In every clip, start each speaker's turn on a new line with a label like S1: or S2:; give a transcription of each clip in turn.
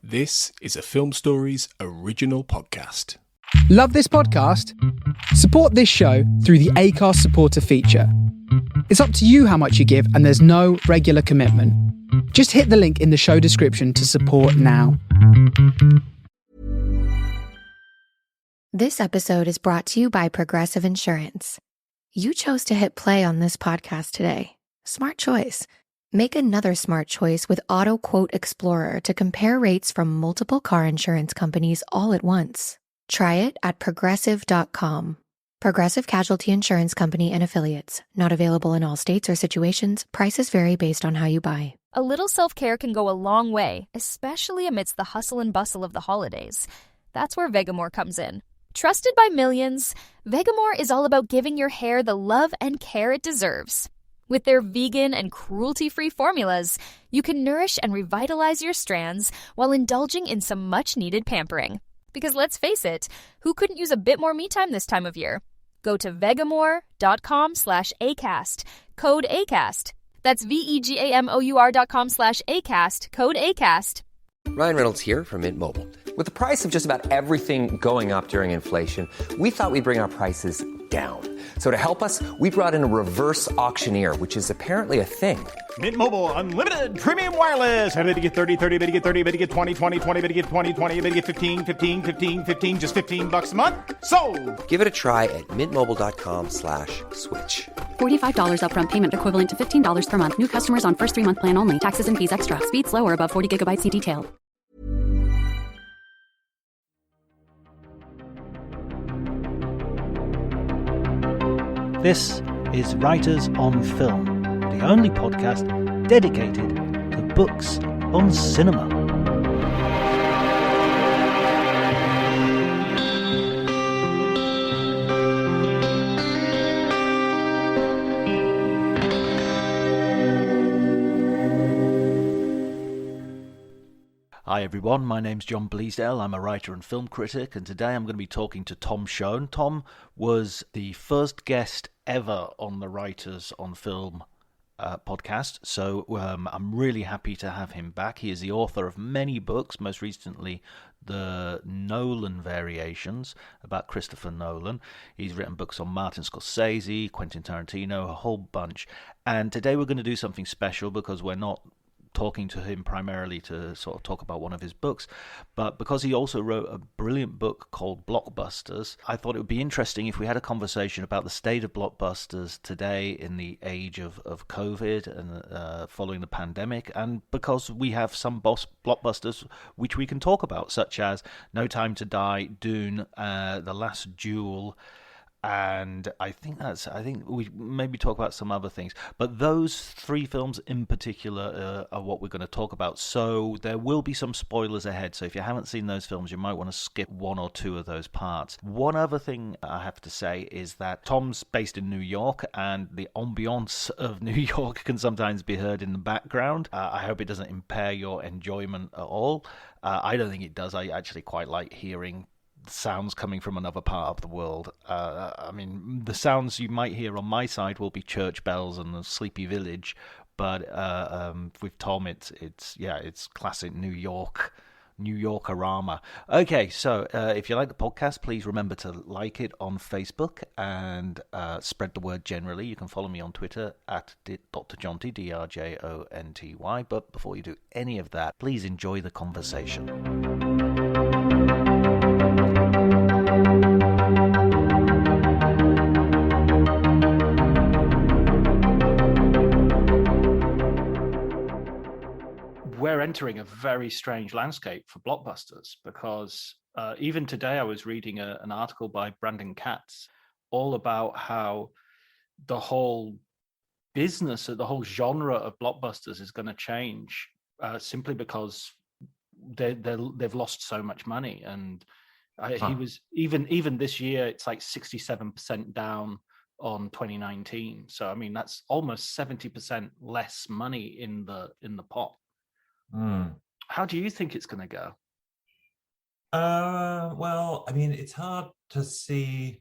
S1: This is a Film Stories original podcast.
S2: Love this podcast? Support this show through the Acast supporter feature. It's up to you how much you give, and there's no regular commitment. Just hit the link in the show description to support now.
S3: This episode is brought to you by Progressive Insurance. You chose to hit play on this podcast today. Smart choice. Make another smart choice with Auto Quote Explorer to compare rates from multiple car insurance companies all at once. Try it at progressive.com. Progressive Casualty Insurance Company and Affiliates. Not available in all states or situations. Prices vary based on how you buy.
S4: A little self-care can go a long way, especially amidst the hustle and bustle of the holidays. That's where Vegamore comes in. Trusted by millions, Vegamore is all about giving your hair the love and care it deserves. With their vegan and cruelty-free formulas, you can nourish and revitalize your strands while indulging in some much-needed pampering. Because let's face it, who couldn't use a bit more me time this time of year? Go to vegamore.com/ACAST, code ACAST. That's vegamor.com/ACAST, code ACAST.
S5: Ryan Reynolds here from Mint Mobile. With the price of just about everything going up during inflation, we thought we'd bring our prices down. So to help us, we brought in a reverse auctioneer, which is apparently a thing.
S6: Mint Mobile Unlimited Premium Wireless. How to get 30, 30, bit to get 30, bit to get 20, 20, 20, bit to get 20, 20, bit to get 15, 15, 15, 15, just $15 a month? Sold!
S5: Give it a try at mintmobile.com/switch.
S7: $45 upfront payment equivalent to $15 per month. New customers on first 3-month plan only. Taxes and fees extra. Speed slower above 40 gigabytes. See detail.
S8: This is Writers on Film, the only podcast dedicated to books on cinema. Hi everyone, my name's John Bleasdale. I'm a writer and film critic, and today I'm going to be talking to Tom Shone. Tom was the first guest ever on the Writers on Film podcast, so I'm really happy to have him back. He is the author of many books, most recently the Nolan variations about Christopher Nolan. He's written books on Martin Scorsese, Quentin Tarantino, a whole bunch. And today we're going to do something special because we're not talking to him primarily to sort of talk about one of his books, but because he also wrote a brilliant book called Blockbusters, I thought it would be interesting if we had a conversation about the state of blockbusters today in the age of COVID and following the pandemic, and because we have some blockbusters which we can talk about, such as No Time to Die, Dune, The Last Duel, and I think we maybe talk about some other things. But those three films in particular are what we're going to talk about. So there will be some spoilers ahead. So if you haven't seen those films, you might want to skip one or two of those parts. One other thing I have to say is that Tom's based in New York, and the ambiance of New York can sometimes be heard in the background. I hope it doesn't impair your enjoyment at all. I don't think it does. I actually quite like hearing sounds coming from another part of the world. I mean, the sounds you might hear on my side will be church bells and the sleepy village, but with Tom, it's classic New Yorkerama. Okay, so if you like the podcast, please remember to like it on Facebook and spread the word generally. You can follow me on Twitter at Dr. Jonty, DRJONTY. But before you do any of that, please enjoy the conversation. We're entering a very strange landscape for blockbusters because even today I was reading an article by Brandon Katz all about how the whole business, the whole genre of blockbusters is going to change simply because they've lost so much money. And he was even this year, it's like 67% down on 2019. So I mean, that's almost 70% less money in the pot. How do you think it's going to go?
S9: Well, I mean, it's hard to see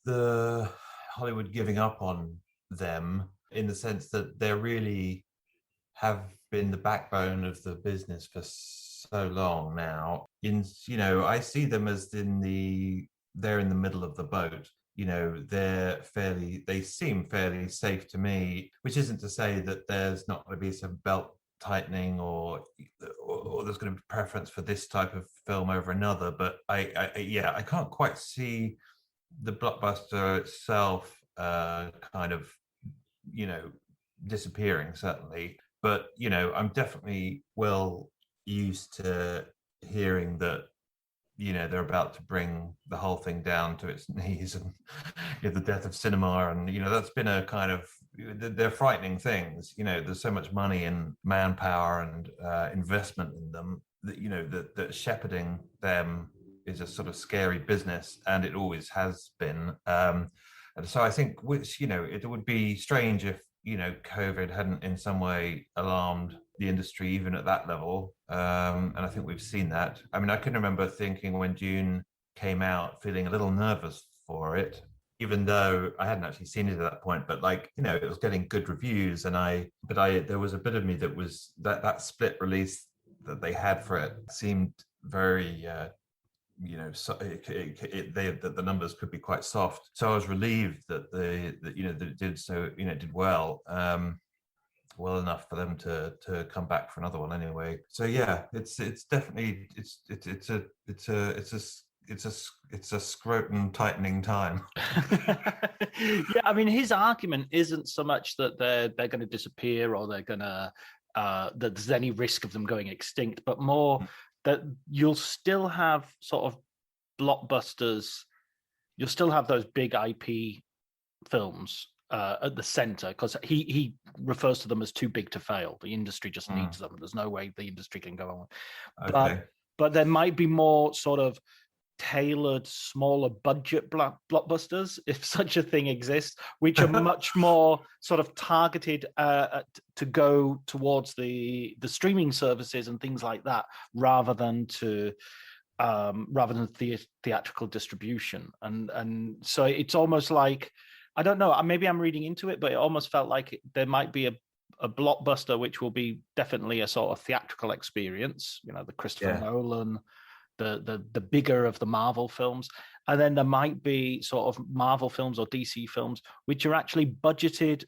S9: the Hollywood giving up on them in the sense that they really have been the backbone of the business for so long now. I see them as they're in the middle of the boat. They seem fairly safe to me, which isn't to say that there's not going to be some belt tightening or there's going to be preference for this type of film over another. But I can't quite see the blockbuster itself kind of, disappearing, certainly. But, I'm definitely well used to hearing that, they're about to bring the whole thing down to its knees and the death of cinema. And, that's been a kind of, they're frightening things. There's so much money and manpower and investment in them that, that shepherding them is a sort of scary business, and it always has been. And so I think, it would be strange if, COVID hadn't in some way alarmed the industry, even at that level. And I think we've seen that. I mean, I can remember thinking when Dune came out, feeling a little nervous for it, even though I hadn't actually seen it at that point. But it was getting good reviews, and there was a bit of me that was that split release that they had for it seemed very. The numbers could be quite soft. So I was relieved that it did so. It did well, well enough for them to come back for another one anyway. So yeah, it's definitely it's a scrotum tightening time.
S8: Yeah, I mean, his argument isn't so much that they're going to disappear or they're going to that there's any risk of them going extinct, but more that you'll still have sort of blockbusters, you'll still have those big IP films at the center, because he refers to them as too big to fail. The industry just needs them. There's no way the industry can go on.
S9: Okay.
S8: But there might be more sort of tailored, smaller budget blockbusters, if such a thing exists, which are much more sort of targeted to go towards the streaming services and things like that, rather than theatrical distribution. And so it's almost like, I don't know, maybe I'm reading into it, but it almost felt like there might be a blockbuster which will be definitely a sort of theatrical experience, the Christopher Nolan, the bigger of the Marvel films, and then there might be sort of Marvel films or DC films which are actually budgeted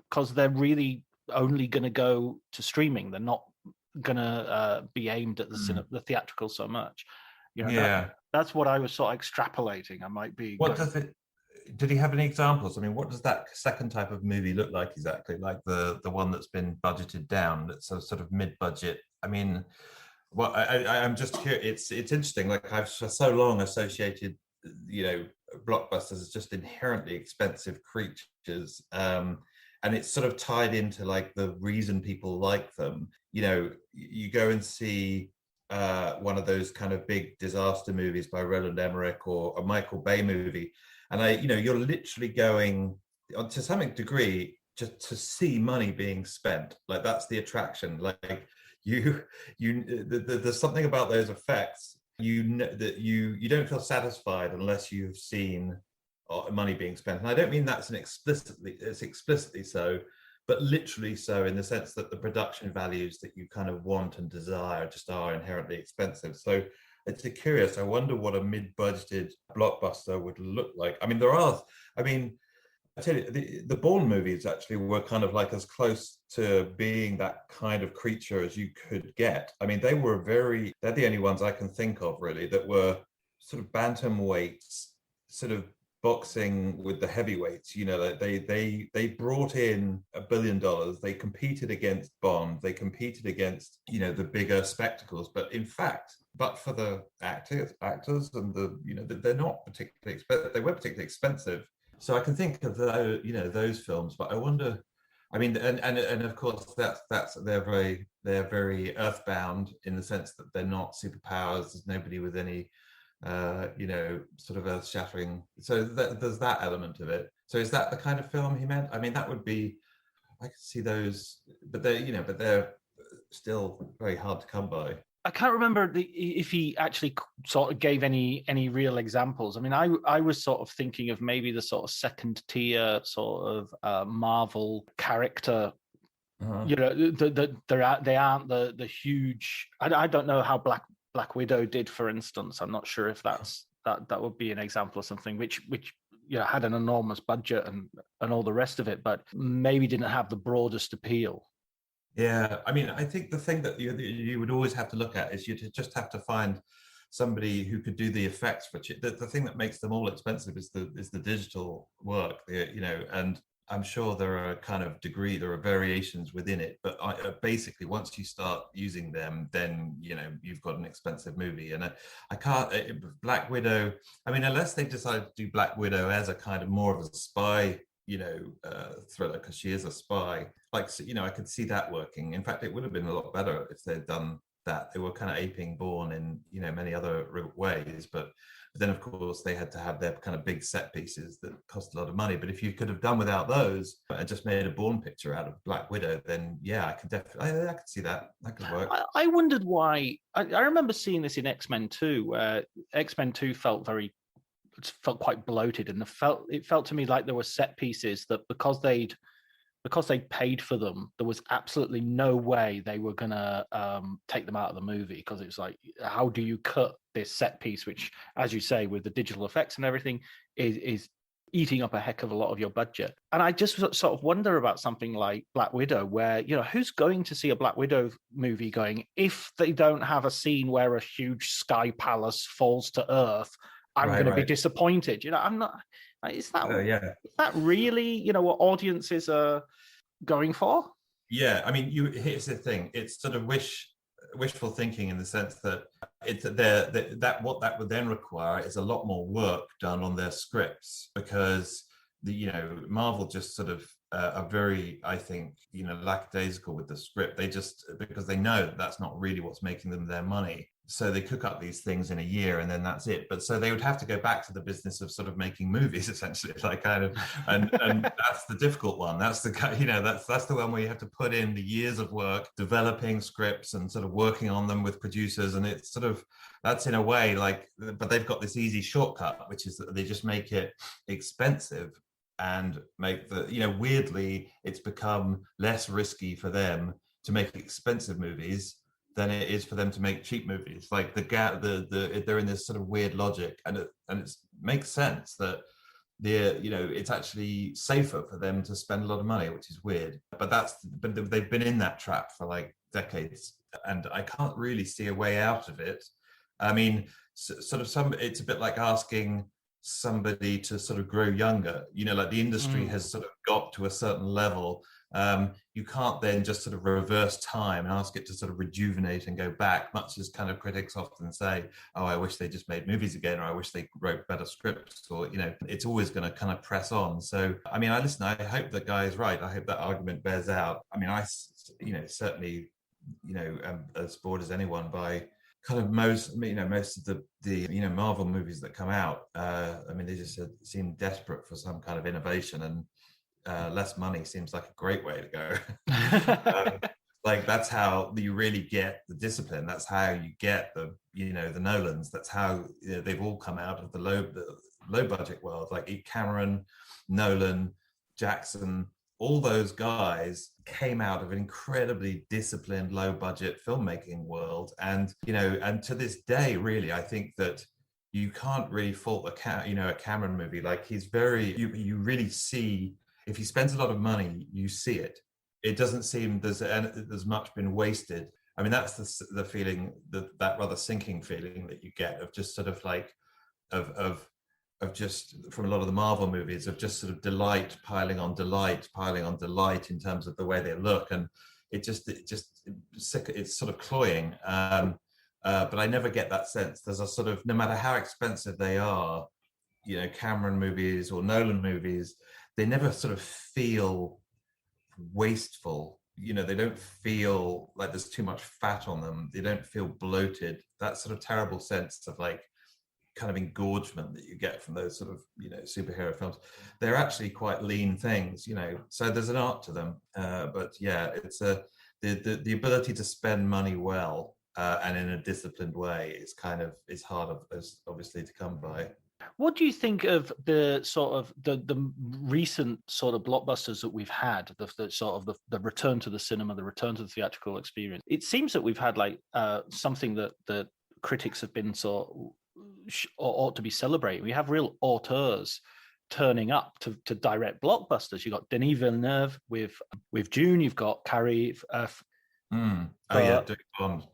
S8: because they're really only going to go to streaming. They're not going to be aimed at the theatrical so much. That's what I was sort of extrapolating. I might be.
S9: Did he have any examples? I mean, what does that second type of movie look like exactly? Like the one that's been budgeted down, that's a sort of mid-budget. I mean, well, I'm just curious. It's interesting. Like, I've for so long associated, blockbusters as just inherently expensive creatures, and it's sort of tied into like the reason people like them. You go and see one of those kind of big disaster movies by Roland Emmerich or a Michael Bay movie, and you're literally going to some degree just to see money being spent. Like, that's the attraction. Like, there's something about those effects. That you don't feel satisfied unless you've seen money being spent. And I don't mean that's explicitly so, but literally so, in the sense that the production values that you kind of want and desire just are inherently expensive. So it's curious. I wonder what a mid-budgeted blockbuster would look like. I mean, I tell you, the Bourne movies actually were kind of like as close to being that kind of creature as you could get. I mean, they're the only ones I can think of really that were sort of bantamweights, sort of boxing with the heavyweights. They brought in $1 billion. They competed against Bond. They competed against, the bigger spectacles. But in fact, for the actors and they're not particularly expensive. They were particularly expensive. So I can think of those films, but I wonder. I mean, and of course they're very earthbound in the sense that they're not superpowers. There's nobody with any, sort of earth-shattering. So there's that element of it. So is that the kind of film he meant? I mean, that would be. I could see those, but they're still very hard to come by.
S8: I can't remember if he actually sort of gave any real examples. I mean, I was sort of thinking of maybe the sort of second tier sort of Marvel character You know, they aren't the huge. I don't know how Black Widow did, for instance. I'm not sure if that would be an example of something which had an enormous budget and all the rest of it, but maybe didn't have the broadest appeal.
S9: Yeah, I mean, I think the thing that you would always have to look at is you just have to find somebody who could do the effects. Which the thing that makes them all expensive is the digital work. And I'm sure there are there are variations within it, but basically once you start using them, then you've got an expensive movie. And I can't Black Widow. I mean, unless they decide to do Black Widow as a kind of more of a spy, thriller, because she is a spy. I could see that working. In fact, it would have been a lot better if they'd done that. They were kind of aping Bourne in many other ways, but then of course they had to have their kind of big set pieces that cost a lot of money. But if you could have done without those and just made a Bourne picture out of Black Widow, then yeah, I could definitely, I could see that could work.
S8: I wondered why. I remember seeing this in X-Men 2, where X-Men 2 felt quite bloated, and it felt to me like there were set pieces that because they'd paid for them, there was absolutely no way they were gonna take them out of the movie, because it's like, how do you cut this set piece, which, as you say, with the digital effects and everything, is eating up a heck of a lot of your budget. And I just sort of wonder about something like Black Widow, where who's going to see a Black Widow movie going if they don't have a scene where a huge sky palace falls to Earth? I'm going to be disappointed. I'm not. Is that really what audiences are going for?
S9: Yeah, I mean, here's the thing. It's sort of wishful thinking, in the sense that what that would then require is a lot more work done on their scripts, because Marvel just sort of are very, I think, lackadaisical with the script. They just, because they know that's not really what's making them their money. So they cook up these things in a year and then that's it. But so they would have to go back to the business of sort of making movies, essentially, and that's the difficult one. That's the that's the one where you have to put in the years of work developing scripts and sort of working on them with producers. And it's sort of, that's in a way but they've got this easy shortcut, which is that they just make it expensive and make weirdly, it's become less risky for them to make expensive movies than it is for them to make cheap movies. Like they're in this sort of weird logic, and it makes sense that it's actually safer for them to spend a lot of money, which is weird. But they've been in that trap for like decades, and I can't really see a way out of it. I mean, it's a bit like asking somebody to sort of grow younger. Like the industry has sort of got to a certain level. You can't then just sort of reverse time and ask it to sort of rejuvenate and go back, much as kind of critics often say, oh, I wish they just made movies again, or I wish they wrote better scripts, or, it's always going to kind of press on. So, I mean, I hope that guy is right. I hope that argument bears out. I mean, I certainly, am as bored as anyone by kind of most of the Marvel movies that come out. I mean, they just seem desperate for some kind of innovation, and less money seems like a great way to go. That's how you really get the discipline. That's how you get the Nolans. That's how they've all come out of the low budget world. Like Cameron, Nolan, Jackson, all those guys came out of an incredibly disciplined, low budget filmmaking world. And to this day, really, I think that you can't really fault a Cameron movie. Like, he's very, you really see, if he spends a lot of money, you see it. It doesn't seem there's much been wasted. I mean, that's the feeling, that rather sinking feeling that you get of just sort of like, of just from a lot of the Marvel movies, of just sort of delight piling on delight in terms of the way they look. And it's sort of cloying. But I never get that sense. There's a sort of, no matter how expensive they are, Cameron movies or Nolan movies, they never sort of feel wasteful. They don't feel like there's too much fat on them. They don't feel bloated. That sort of terrible sense of like kind of engorgement that you get from those sort of superhero films, they're actually quite lean things, so there's an art to them. But yeah, it's the ability to spend money well and in a disciplined way is hard, obviously, to come by.
S8: What do you think of the sort of the recent sort of blockbusters that we've had, the sort of the return to the cinema, the return to the theatrical experience? It seems that we've had like something that critics have been sort of, ought to be celebrating. We have real auteurs turning up to direct blockbusters. You've got Denis Villeneuve with Dune. You've got Carrie.
S9: Dune Bond.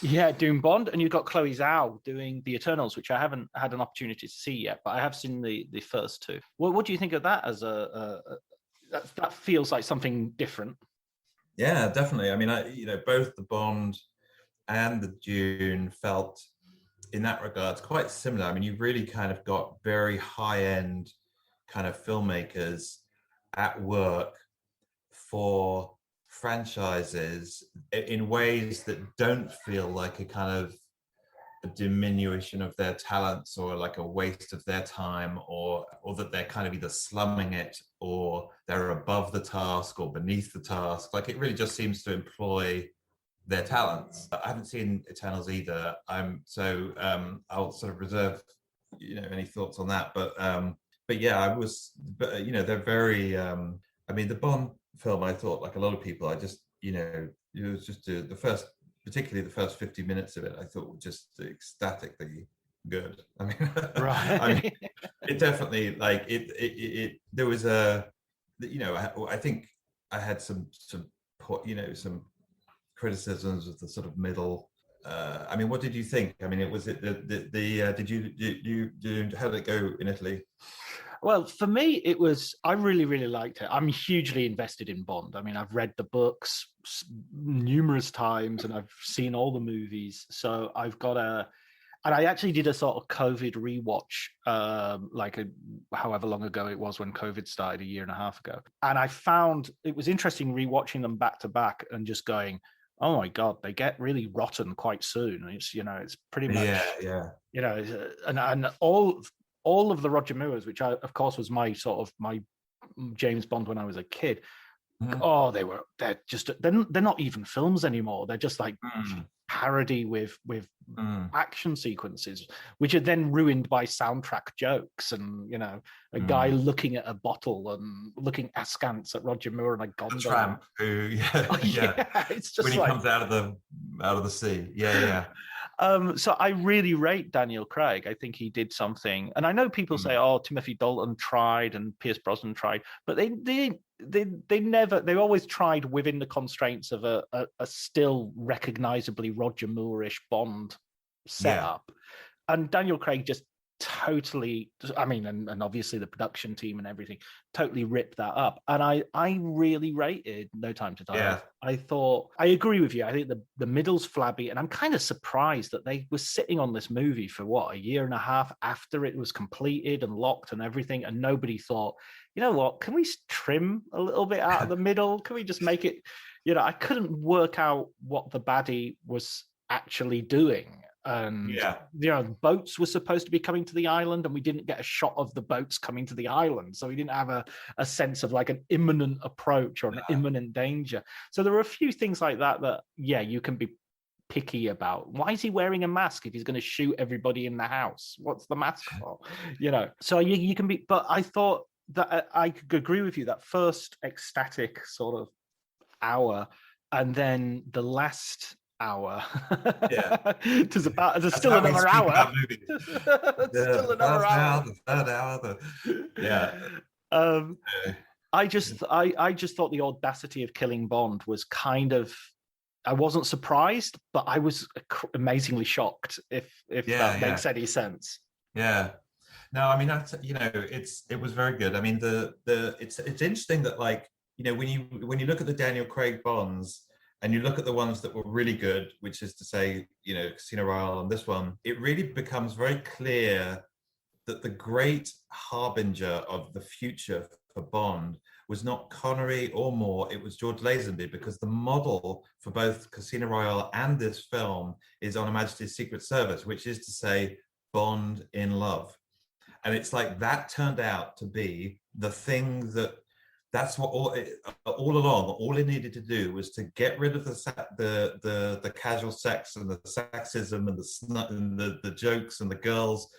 S8: Yeah, Dune Bond, and you've got Chloe Zhao doing The Eternals, which I haven't had an opportunity to see yet, but I have seen the first two. What do you think of that? As that feels like something different.
S9: Yeah, definitely. I mean, both the Bond and the Dune felt, in that regard, quite similar. I mean, you've really kind of got very high-end kind of filmmakers at work for franchises in ways that don't feel like a kind of a diminution of their talents or like a waste of their time, or that they're kind of either slumming it or they're above the task or beneath the task. Like, it really just seems to employ their talents. I haven't seen Eternals either. I'll sort of reserve any thoughts on that, but yeah, they're very I mean, the Bond film, I thought, like a lot of people, I just, it was just the first, particularly the first 50 minutes of it, I thought were just ecstatically good. I mean,
S8: right.
S9: I mean, it definitely, like, there was I think I had some criticisms of the sort of middle. I mean, what did you think? I mean, how did it go in Italy?
S8: Well, for me, I really, really liked it. I'm hugely invested in Bond. I mean, I've read the books numerous times and I've seen all the movies. So I've got and I actually did a sort of COVID rewatch, however long ago it was when COVID started, a year and a half ago. And I found it was interesting rewatching them back to back and just going, oh my God, they get really rotten quite soon. It's, it's pretty much, and all of the Roger Moores, which of course was my James Bond when I was a kid. Mm-hmm. Oh, they're not even films anymore. They're just like parody with action sequences, which are then ruined by soundtrack jokes and a guy looking at a bottle and looking askance at Roger Moore and a gondola.
S9: Tramp who,
S8: it's just
S9: when he comes out of the sea. Yeah.
S8: So I really rate Daniel Craig. I think he did something, and I know people say, "Oh, Timothy Dalton tried and Pierce Brosnan tried," but they always tried within the constraints of a still recognizably Roger Moore-ish Bond setup, and Daniel Craig just totally, I mean, and obviously the production team and everything totally ripped that up, and I really rated No Time to Die.
S9: Yeah.
S8: I thought, I agree with you. I think the middle's flabby, and I'm kind of surprised that they were sitting on this movie for a year and a half after it was completed and locked and everything, and nobody thought, you know what, can we trim a little bit out of the middle? Can we just make it, I couldn't work out what the baddie was actually doing. And boats were supposed to be coming to the island, and we didn't get a shot of the boats coming to the island, so we didn't have a sense of like an imminent approach or an imminent danger. So there were a few things like that you can be picky about. Why is he wearing a mask if he's going to shoot everybody in the house? What's the mask for? So you can be, but I thought that I could agree with you, that first ecstatic sort of hour, and then the last hour. There's still another hour. Still another hour.
S9: The third hour.
S8: I just thought the audacity of killing Bond was kind of, I wasn't surprised, but I was amazingly shocked, if that makes any sense.
S9: Yeah. No, I mean, it was very good. I mean, it's interesting that, like, when you look at the Daniel Craig Bonds, and you look at the ones that were really good, which is to say, Casino Royale and this one, it really becomes very clear that the great harbinger of the future for Bond was not Connery or Moore, it was George Lazenby, because the model for both Casino Royale and this film is On Her Majesty's Secret Service, which is to say Bond in love. And it's like that turned out to be the thing that's what all along, all it needed to do was to get rid of the casual sex and the sexism and the jokes and the girls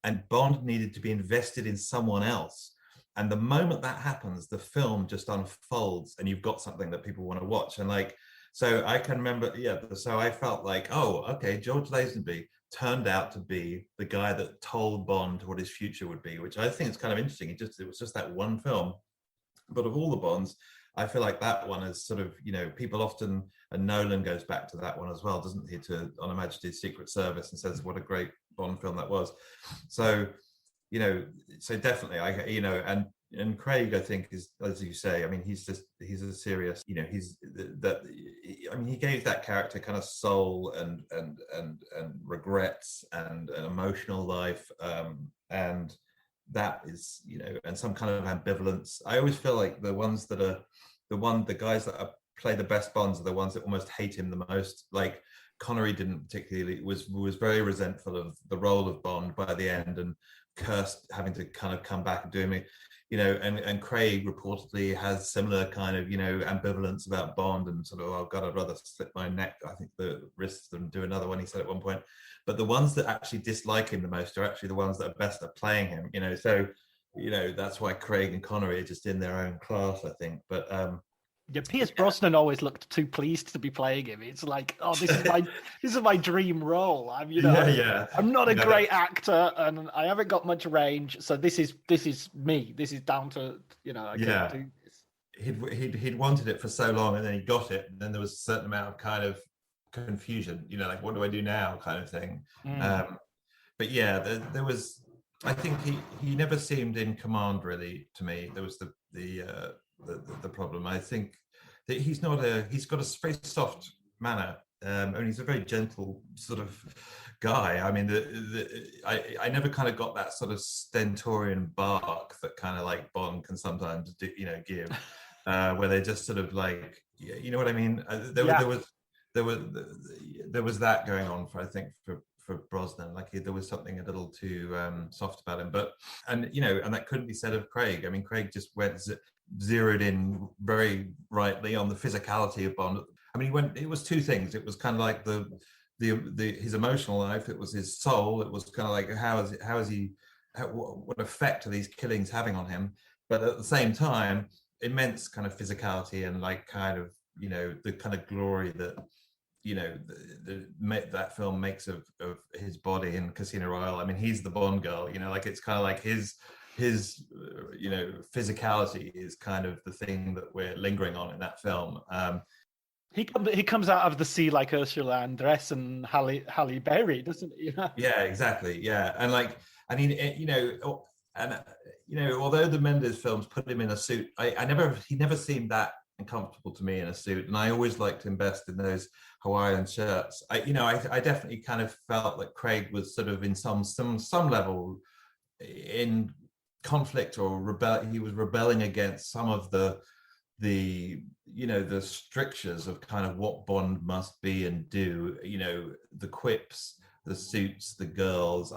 S9: and Bond needed to be invested in someone else. And the moment that happens, the film just unfolds, and you've got something that people want to watch. And like, so I can remember, so I felt like, oh, okay, George Lazenby turned out to be the guy that told Bond what his future would be, which I think is kind of interesting. It was just that one film. But of all the Bonds, I feel like that one is sort of, people often, and Nolan goes back to that one as well, doesn't he, to On Her Majesty's Secret Service, and says what a great Bond film that was. So, so definitely, and Craig, I think, is, as you say, I mean, he's a serious, he gave that character kind of soul and regrets and an emotional life, and that is, and some kind of ambivalence. I always feel like the guys that play the best Bonds are the ones that almost hate him the most. Like Connery didn't particularly, was very resentful of the role of Bond by the end, and cursed having to kind of come back and do me, and Craig reportedly has similar kind of, ambivalence about Bond, and sort of, oh God, I'd rather slit my neck, I think, the wrists, than do another one, he said at one point. But the ones that actually dislike him the most are actually the ones that are best at playing him, so, that's why Craig and Connery are just in their own class, I think. But
S10: Pierce Brosnan always looked too pleased to be playing him. It's like, oh, this is my dream role. I'm not a great actor, and I haven't got much range. So this is me. This is down to I can't do this.
S9: He'd wanted it for so long, and then he got it, and then there was a certain amount of kind of confusion. Like, what do I do now, kind of thing. But yeah, there was. I think he never seemed in command really to me. There was the problem. I think that he's got a very soft manner, and he's a very gentle sort of guy. I mean, I never kind of got that sort of stentorian bark that kind of like Bond can sometimes do, give, where they just sort of like, you know what I mean? There was that going on for Brosnan. Like, there was something a little too soft about him, and that couldn't be said of Craig. I mean, Craig just zeroed in very rightly on the physicality of Bond. I mean, it was two things. It was kind of like his emotional life. It was his soul. It was kind of like what effect are these killings having on him? But at the same time, immense kind of physicality, and like kind of, the kind of glory that, that film makes of his body in Casino Royale. I mean, he's the Bond girl, like, it's kind of like his physicality is kind of the thing that we're lingering on in that film.
S10: He comes out of the sea like Ursula Andress and Halle Berry, doesn't he?
S9: Yeah, exactly. Yeah, and although the Mendes films put him in a suit, he never seemed that uncomfortable to me in a suit, and I always liked him best in those Hawaiian shirts. I definitely kind of felt that Craig was sort of in some level in conflict or he was rebelling against some of the strictures of kind of what Bond must be and do, the quips, the suits, the girls.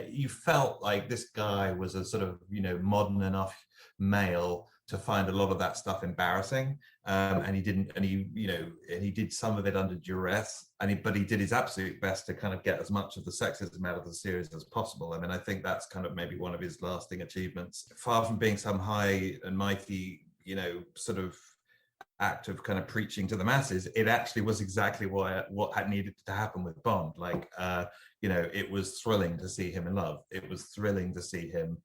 S9: You felt like this guy was a sort of, modern enough male to find a lot of that stuff embarrassing, and he did some of it under duress, but he did his absolute best to kind of get as much of the sexism out of the series as possible. I mean, I think that's kind of maybe one of his lasting achievements. Far from being some high and mighty, sort of act of kind of preaching to the masses, it actually was exactly what had needed to happen with Bond. Like, it was thrilling to see him in love. It was thrilling to see him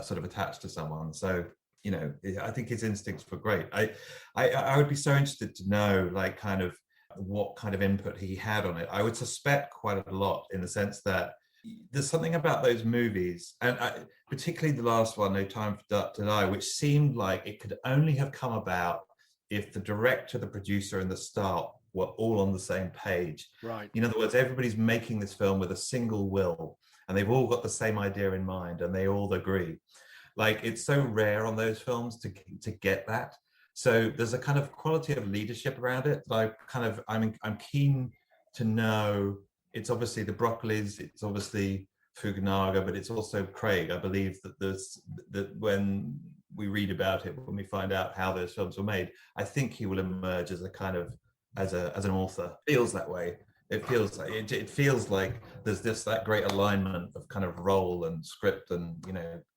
S9: sort of attached to someone. So, I think his instincts were great. I would be so interested to know, like, kind of what kind of input he had on it. I would suspect quite a lot, in the sense that there's something about those movies, and particularly the last one, No Time to Die, which seemed like it could only have come about if the director, the producer, and the star were all on the same page.
S10: Right.
S9: In other words, everybody's making this film with a single will, and they've all got the same idea in mind, and they all agree. Like, it's so rare on those films to get that. So there's a kind of quality of leadership around it that I'm keen to know. It's obviously the Broccolis, it's obviously Fukunaga, but it's also Craig. I believe that when we read about it, when we find out how those films were made, I think he will emerge as a kind of as an author. Feels that way. it feels like there's that great alignment of kind of role and script and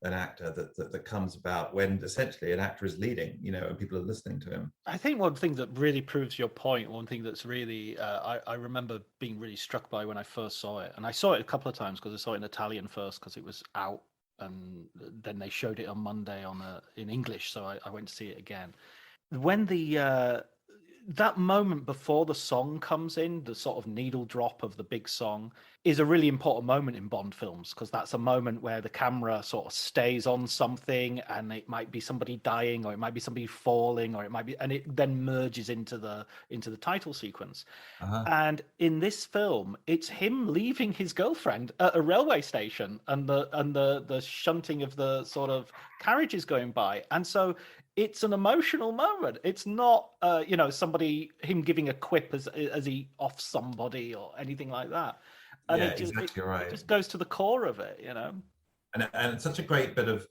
S9: an actor that comes about when essentially an actor is leading, and people are listening to him.
S10: I think one thing that really proves your point, one thing that's really I remember being really struck by when I first saw it, and I saw it a couple of times because I saw it in Italian first because it was out, and then they showed it on Monday in English, so I went to see it again. When that moment before the song comes in, the sort of needle drop of the big song, is a really important moment in Bond films, because that's a moment where the camera sort of stays on something, and it might be somebody dying, or it might be somebody falling, or it might be, and it then merges into the title sequence. And in this film, it's him leaving his girlfriend at a railway station, and the shunting of the sort of carriages going by, and so it's an emotional moment. It's not, him giving a quip as he offs somebody or anything like that. And
S9: exactly right.
S10: It just goes to the core of it,
S9: And it's such a great bit of.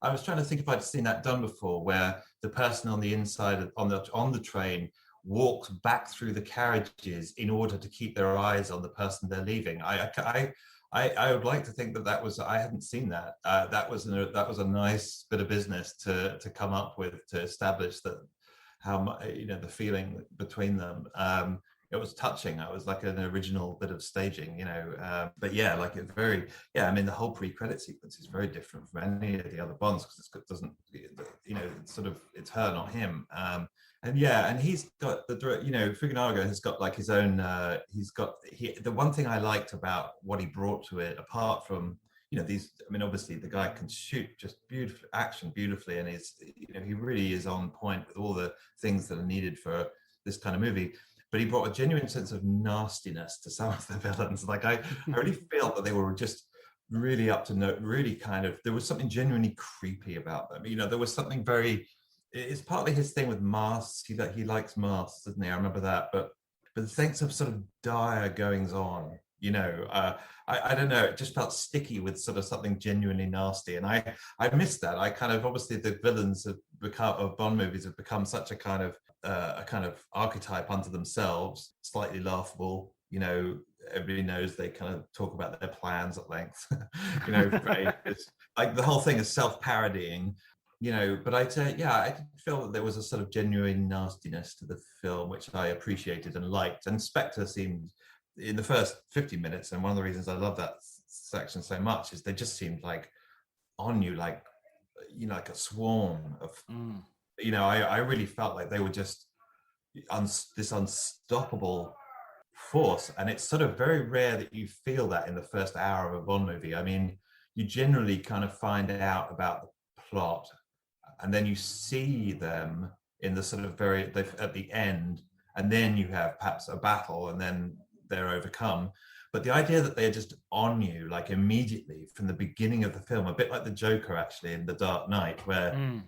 S9: I was trying to think if I'd seen that done before, where the person on the inside on the train walks back through the carriages in order to keep their eyes on the person they're leaving. I would like to think that was, I hadn't seen that. That was a nice bit of business to come up with, to establish that how the feeling between them. It was touching. It was like an original bit of staging, but yeah, like it very, I mean, the whole pre-credit sequence is very different from any of the other Bonds, because it doesn't, it's sort of, it's her, not him. And he's got Fukunaga has got like his own, the one thing I liked about what he brought to it, apart from, obviously the guy can shoot just beautifully, and he really is on point with all the things that are needed for this kind of movie. But he brought a genuine sense of nastiness to some of the villains. Like I really felt that they were just really up to no, really kind of, there was something genuinely creepy about them. There was something very, it's partly his thing with masks. He likes masks, doesn't he? I remember that. But the sense of sort of dire goings on, I don't know, it just felt sticky with sort of something genuinely nasty. And I missed that. I kind of, obviously the villains of Bond movies have become such a kind of archetype unto themselves, slightly laughable. Everybody knows they kind of talk about their plans at length. It's like the whole thing is self-parodying. But I feel that there was a sort of genuine nastiness to the film, which I appreciated and liked. And Spectre seemed, in the first 50 minutes, and one of the reasons I love that section so much is they just seemed like on you, like like a swarm of. I really felt like they were just this unstoppable force, and it's sort of very rare that you feel that in the first hour of a Bond movie. I mean, you generally kind of find out about the plot, and then you see them in the sort of at the end, and then you have perhaps a battle, and then they're overcome. But the idea that they're just on you, like immediately from the beginning of the film, a bit like the Joker actually in The Dark Knight, where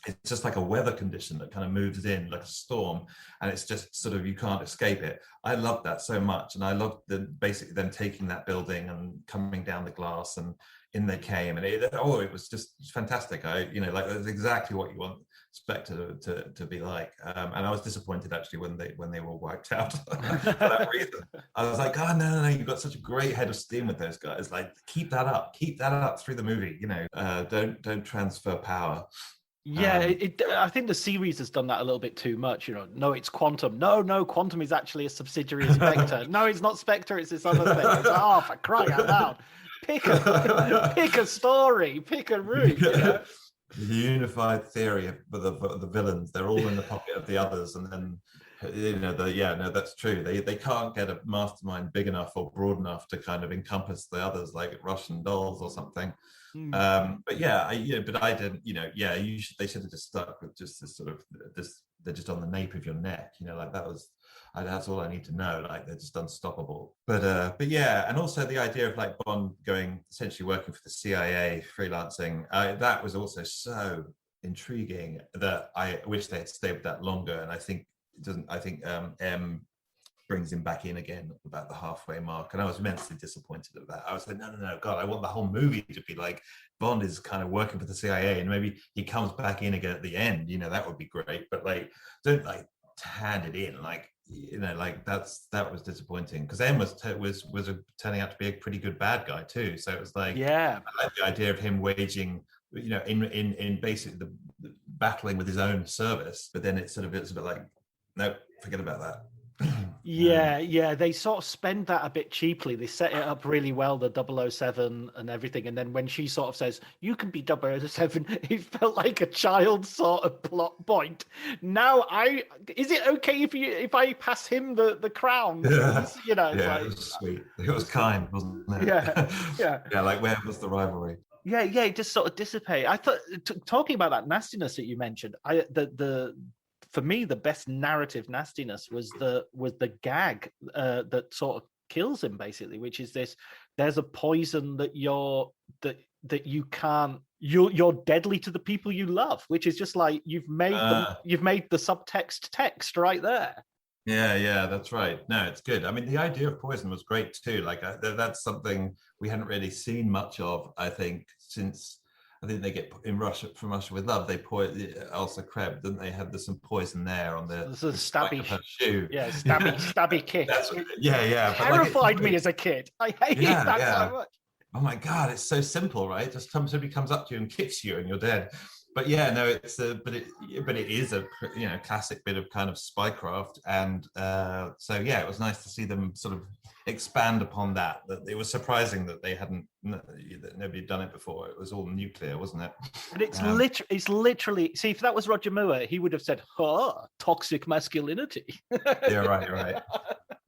S9: it's just like a weather condition that kind of moves in like a storm, and it's just sort of, you can't escape it. I loved that so much, and I loved basically them taking that building and coming down the glass, and in they came, and it was just fantastic. That's exactly what you want Spectre to be like. And I was disappointed actually when they were wiped out for that reason. I was like, oh no, you've got such a great head of steam with those guys. Like, keep that up through the movie. Don't transfer power.
S10: Yeah, I think the series has done that a little bit too much. No, it's Quantum. No, Quantum is actually a subsidiary of Spectre. No, it's not Spectre, it's this other thing. It's like, oh, for crying out loud. Pick a story, pick a route.
S9: The unified theory of the villains, they're all in the pocket of the others, and then that's true. They can't get a mastermind big enough or broad enough to kind of encompass the others, like Russian dolls or something. But I didn't. They should have just stuck with just this sort of this. They're just on the nape of your neck. Like that was. That's all I need to know. Like, they're just unstoppable. But yeah, and also the idea of like Bond essentially working for the CIA, freelancing. That was also so intriguing that I wish they had stayed with that longer. And I think it doesn't. I think M brings him back in again about the halfway mark, and I was immensely disappointed at that. I was like, no, God, I want the whole movie to be like Bond is kind of working for the CIA, and maybe he comes back in again at the end. That would be great. But like, don't like hand it in, like, like that was disappointing, because M was turning out to be a pretty good bad guy too. So it was like,
S10: yeah,
S9: I like the idea of him waging, in basically the battling with his own service, but then it's a bit like, nope, forget about that.
S10: Yeah, they sort of spend that a bit cheaply. They set it up really well, the 007 and everything, and then when she sort of says, you can be 007, it felt like a child sort of plot point. Now is it okay if I pass him the crown?
S9: It was sweet. It was kind, wasn't it?
S10: Yeah.
S9: Yeah, like, where was the rivalry?
S10: Yeah, it just sort of dissipated. I thought, talking about that nastiness that you mentioned, for me, the best narrative nastiness was the gag that sort of kills him, basically, which is this: there's a poison that you're deadly to the people you love, which is just like, you've made the subtext text right there.
S9: Yeah, that's right. No, it's good. I mean, the idea of poison was great too. Like, that's something we hadn't really seen much of, I think, since. I think they get in From Russia with Love. They Elsa Krebs, didn't they? Had some poison there on the
S10: stabby
S9: her shoe.
S10: Yeah, stabby kick.
S9: Yeah.
S10: Terrified me as a kid. I hated that so much.
S9: Oh my God, it's so simple, right? Just somebody comes up to you and kicks you, and you're dead. But yeah, no, it is a classic bit of kind of spycraft, and so yeah, it was nice to see them sort of expand upon that. That it was surprising that that nobody had done it before. It was all nuclear, wasn't it?
S10: And it's literally. See, if that was Roger Moore, he would have said, toxic masculinity."
S9: Yeah, right.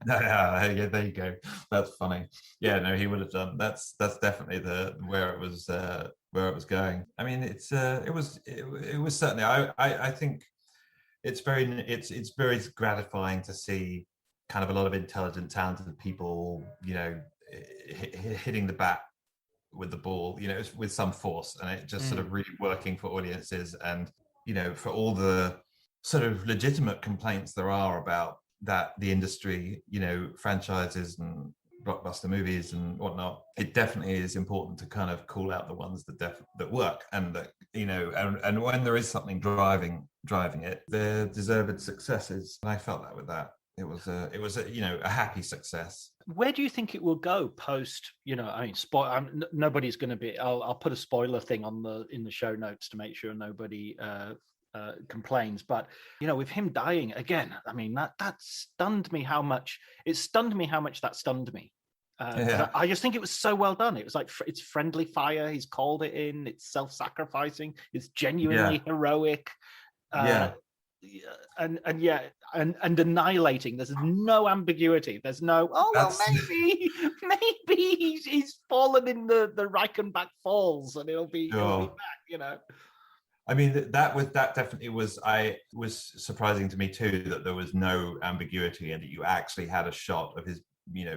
S9: Yeah, there you go. That's funny. Yeah, no, he would have done. That's definitely where it was going. I mean, it was certainly. I think it's very gratifying to see kind of a lot of intelligent, talented people, hitting the bat with the ball, with some force, and it just sort of really working for audiences, and for all the sort of legitimate complaints there are about that, the industry, franchises and blockbuster movies and whatnot, it definitely is important to kind of call out the ones that work, and that and when there is something driving it, they're deserved successes. And I felt that with that. It was a happy success.
S10: Where do you think it will go post? I mean, nobody's going to be. I'll put a spoiler thing in the show notes to make sure nobody complains. But with him dying again, I mean, that stunned me. How much that stunned me. I just think it was so well done. It was like, it's friendly fire. He's called it in. It's self-sacrificing. It's genuinely heroic. And annihilating. There's no ambiguity. There's no maybe he's fallen in the Reichenbach Falls and he'll be back.
S9: I mean, that definitely was surprising to me too, that there was no ambiguity and that you actually had a shot of his,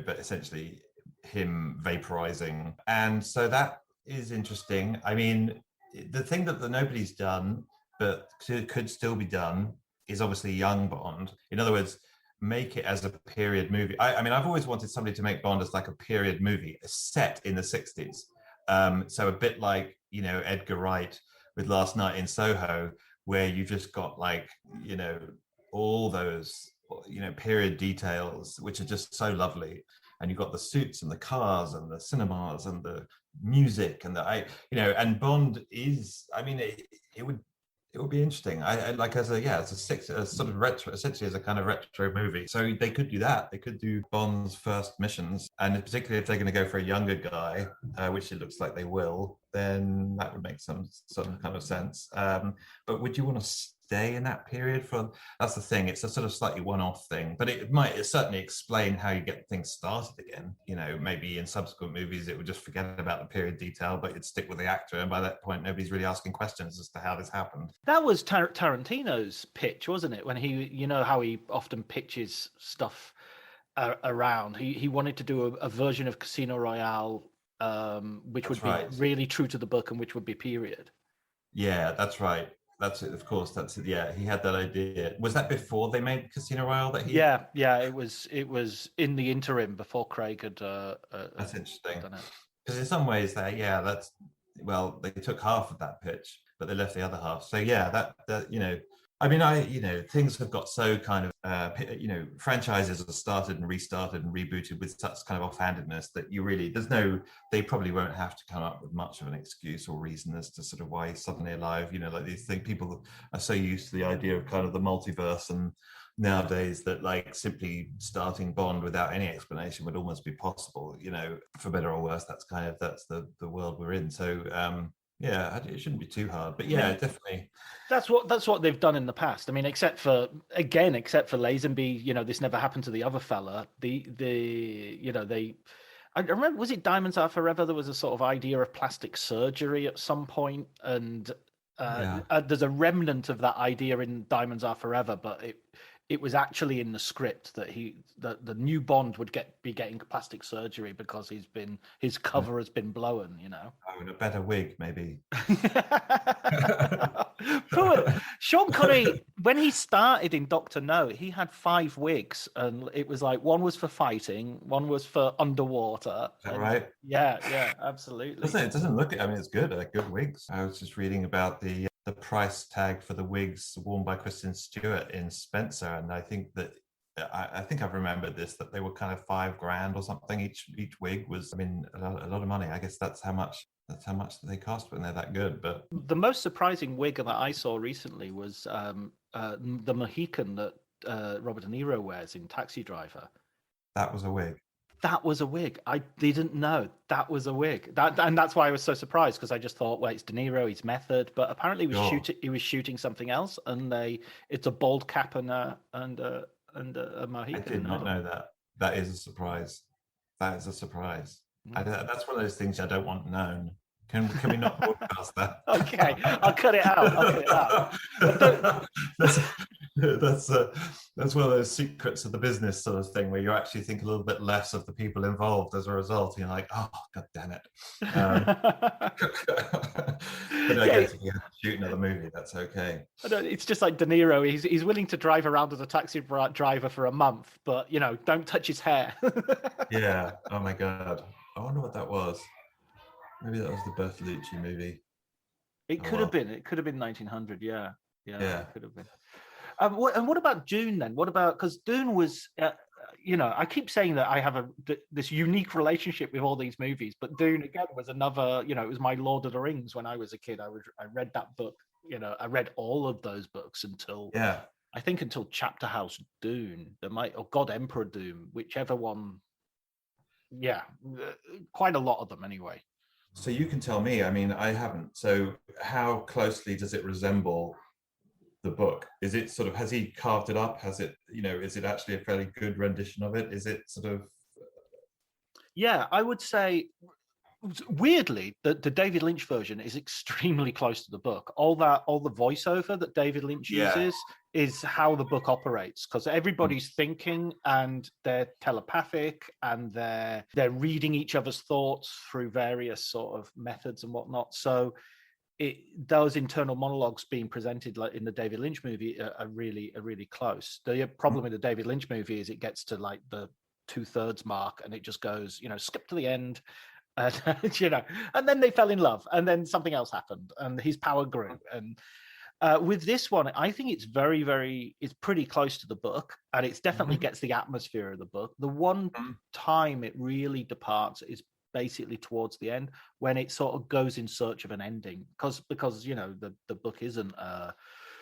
S9: but essentially him vaporizing. And so that is interesting. I mean, the thing that nobody's done but could still be done is obviously young Bond. In other words, make it as a period movie. I mean, I've always wanted somebody to make Bond as like a period movie set in the 60s. So a bit like, Edgar Wright with Last Night in Soho, where you just got like, all those, period details, which are just so lovely. And you've got the suits and the cars and the cinemas and the music and and Bond is, I mean, it would be interesting. I like as a sort of retro, essentially as a kind of retro movie. So they could do that. They could do Bond's first missions, and particularly if they're going to go for a younger guy, which it looks like they will, then that would make some kind of sense. But would you want to stay in that period that's the thing. It's a sort of slightly one-off thing, but it certainly explain how you get things started again. Maybe in subsequent movies it would just forget about the period detail, but you'd stick with the actor, and by that point nobody's really asking questions as to how this happened.
S10: That was Tarantino's pitch, wasn't it? When he, how he often pitches stuff around. He wanted to do a version of Casino Royale, which would be really true to the book and which would be period.
S9: Yeah, that's right. That's it. Of course, that's it. Yeah, he had that idea. Was that before they made Casino Royale?
S10: Yeah. It was in the interim before Craig had.
S9: That's interesting. Because in some ways, they took half of that pitch, but they left the other half. So yeah, that I mean, things have got so kind of, franchises are started and restarted and rebooted with such kind of offhandedness that they probably won't have to come up with much of an excuse or reason as to sort of why he's suddenly alive. Like these things, people are so used to the idea of kind of the multiverse, and nowadays that like simply starting Bond without any explanation would almost be possible, for better or worse. That's the world we're in. So, yeah, it shouldn't be too hard, but yeah, definitely.
S10: That's what they've done in the past. I mean, except for Lazenby, this never happened to the other fella. I remember, was it Diamonds Are Forever? There was a sort of idea of plastic surgery at some point, and there's a remnant of that idea in Diamonds Are Forever, but it was actually in the script that the new Bond would be getting plastic surgery because his cover has been blown.
S9: Oh, and a better wig, maybe.
S10: Sean Connery, when he started in Doctor No, he had 5 wigs, and it was like one was for fighting, one was for underwater.
S9: Is that right?
S10: Yeah, absolutely.
S9: It doesn't look. I mean, it's good. Good wigs. I was just reading about the price tag for the wigs worn by Kristen Stewart in Spencer, and I think I've remembered this, that they were kind of $5,000 or something. Each wig was, I mean, a lot of money. I guess that's how much they cost when they're that good. But
S10: the most surprising wig that I saw recently was the Mohican that Robert De Niro wears in Taxi Driver.
S9: That was a wig.
S10: That was a wig. I didn't know that was a wig. And that's why I was so surprised, because I just thought, well, it's De Niro, he's method, but apparently he was shooting something else, and it's a bald cap and a Mohican.
S9: I did not know that. That is a surprise. That's one of those things I don't want known. Can we not broadcast that?
S10: Okay, I'll cut it out.
S9: That's one of those secrets of the business sort of thing, where you actually think a little bit less of the people involved as a result. You're like, oh, god damn it. But I guess if you have to shoot another movie, that's okay.
S10: It's just like De Niro. He's willing to drive around as a taxi driver for a month, but don't touch his hair.
S9: Yeah. Oh my god. I wonder what that was. Maybe that was the Bertolucci movie.
S10: It could have been. It could have been 1900. Yeah. It could have been. And what about Dune then? What about, because Dune was, I keep saying that I have this unique relationship with all these movies, but Dune again was another. It was my Lord of the Rings when I was a kid. I read that book. I read all of those books until Chapter House Dune, or God Emperor Doom, whichever one. Yeah, quite a lot of them anyway.
S9: So you can tell me. I mean, I haven't. So how closely does it resemble the book? Is it sort of, has he carved it up? Has it, is it actually a fairly good rendition of it? Is it sort of?
S10: Yeah, I would say, weirdly, the David Lynch version is extremely close to the book. All the voiceover that David Lynch uses is how the book operates, because everybody's thinking and they're telepathic and they're reading each other's thoughts through various sort of methods and whatnot. So those internal monologues being presented like in the David Lynch movie are really close. The problem with the David Lynch movie is it gets to like the 2/3 mark and it just goes, skip to the end. And, and then they fell in love, and then something else happened, and his power grew. And with this one, I think it's it's pretty close to the book, and it definitely gets the atmosphere of the book. The one time it really departs is basically towards the end, when it sort of goes in search of an ending, because the book isn't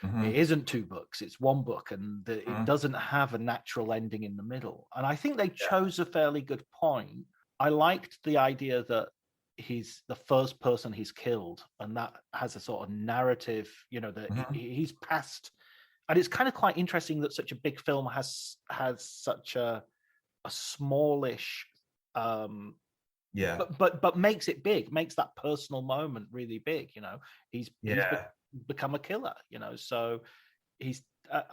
S10: it isn't 2 books, it's 1 book, and it doesn't have a natural ending in the middle. And I think they chose a fairly good point. I liked the idea that he's the first person he's killed, and that has a sort of narrative, that he's passed. And it's kind of quite interesting that such a big film has such a smallish, but makes it big, makes that personal moment really big. He's become a killer. So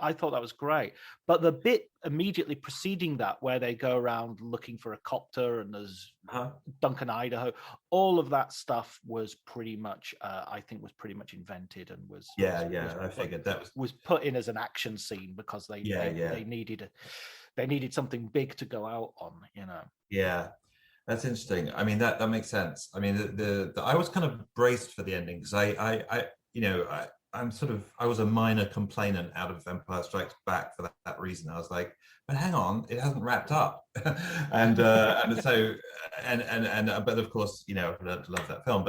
S10: I thought that was great. But the bit immediately preceding that, where they go around looking for a copter and there's Duncan, Idaho, all of that stuff was pretty much, I think, was pretty much invented and was.
S9: I figured that
S10: was put in as an action scene because they needed something big to go out on.
S9: Yeah, that's interesting. I mean, that makes sense. I mean, I was kind of braced for the ending, because I was a minor complainant out of Empire Strikes Back for that reason. I was like, but hang on, it hasn't wrapped up. and but of course, you know, I learned to love that film.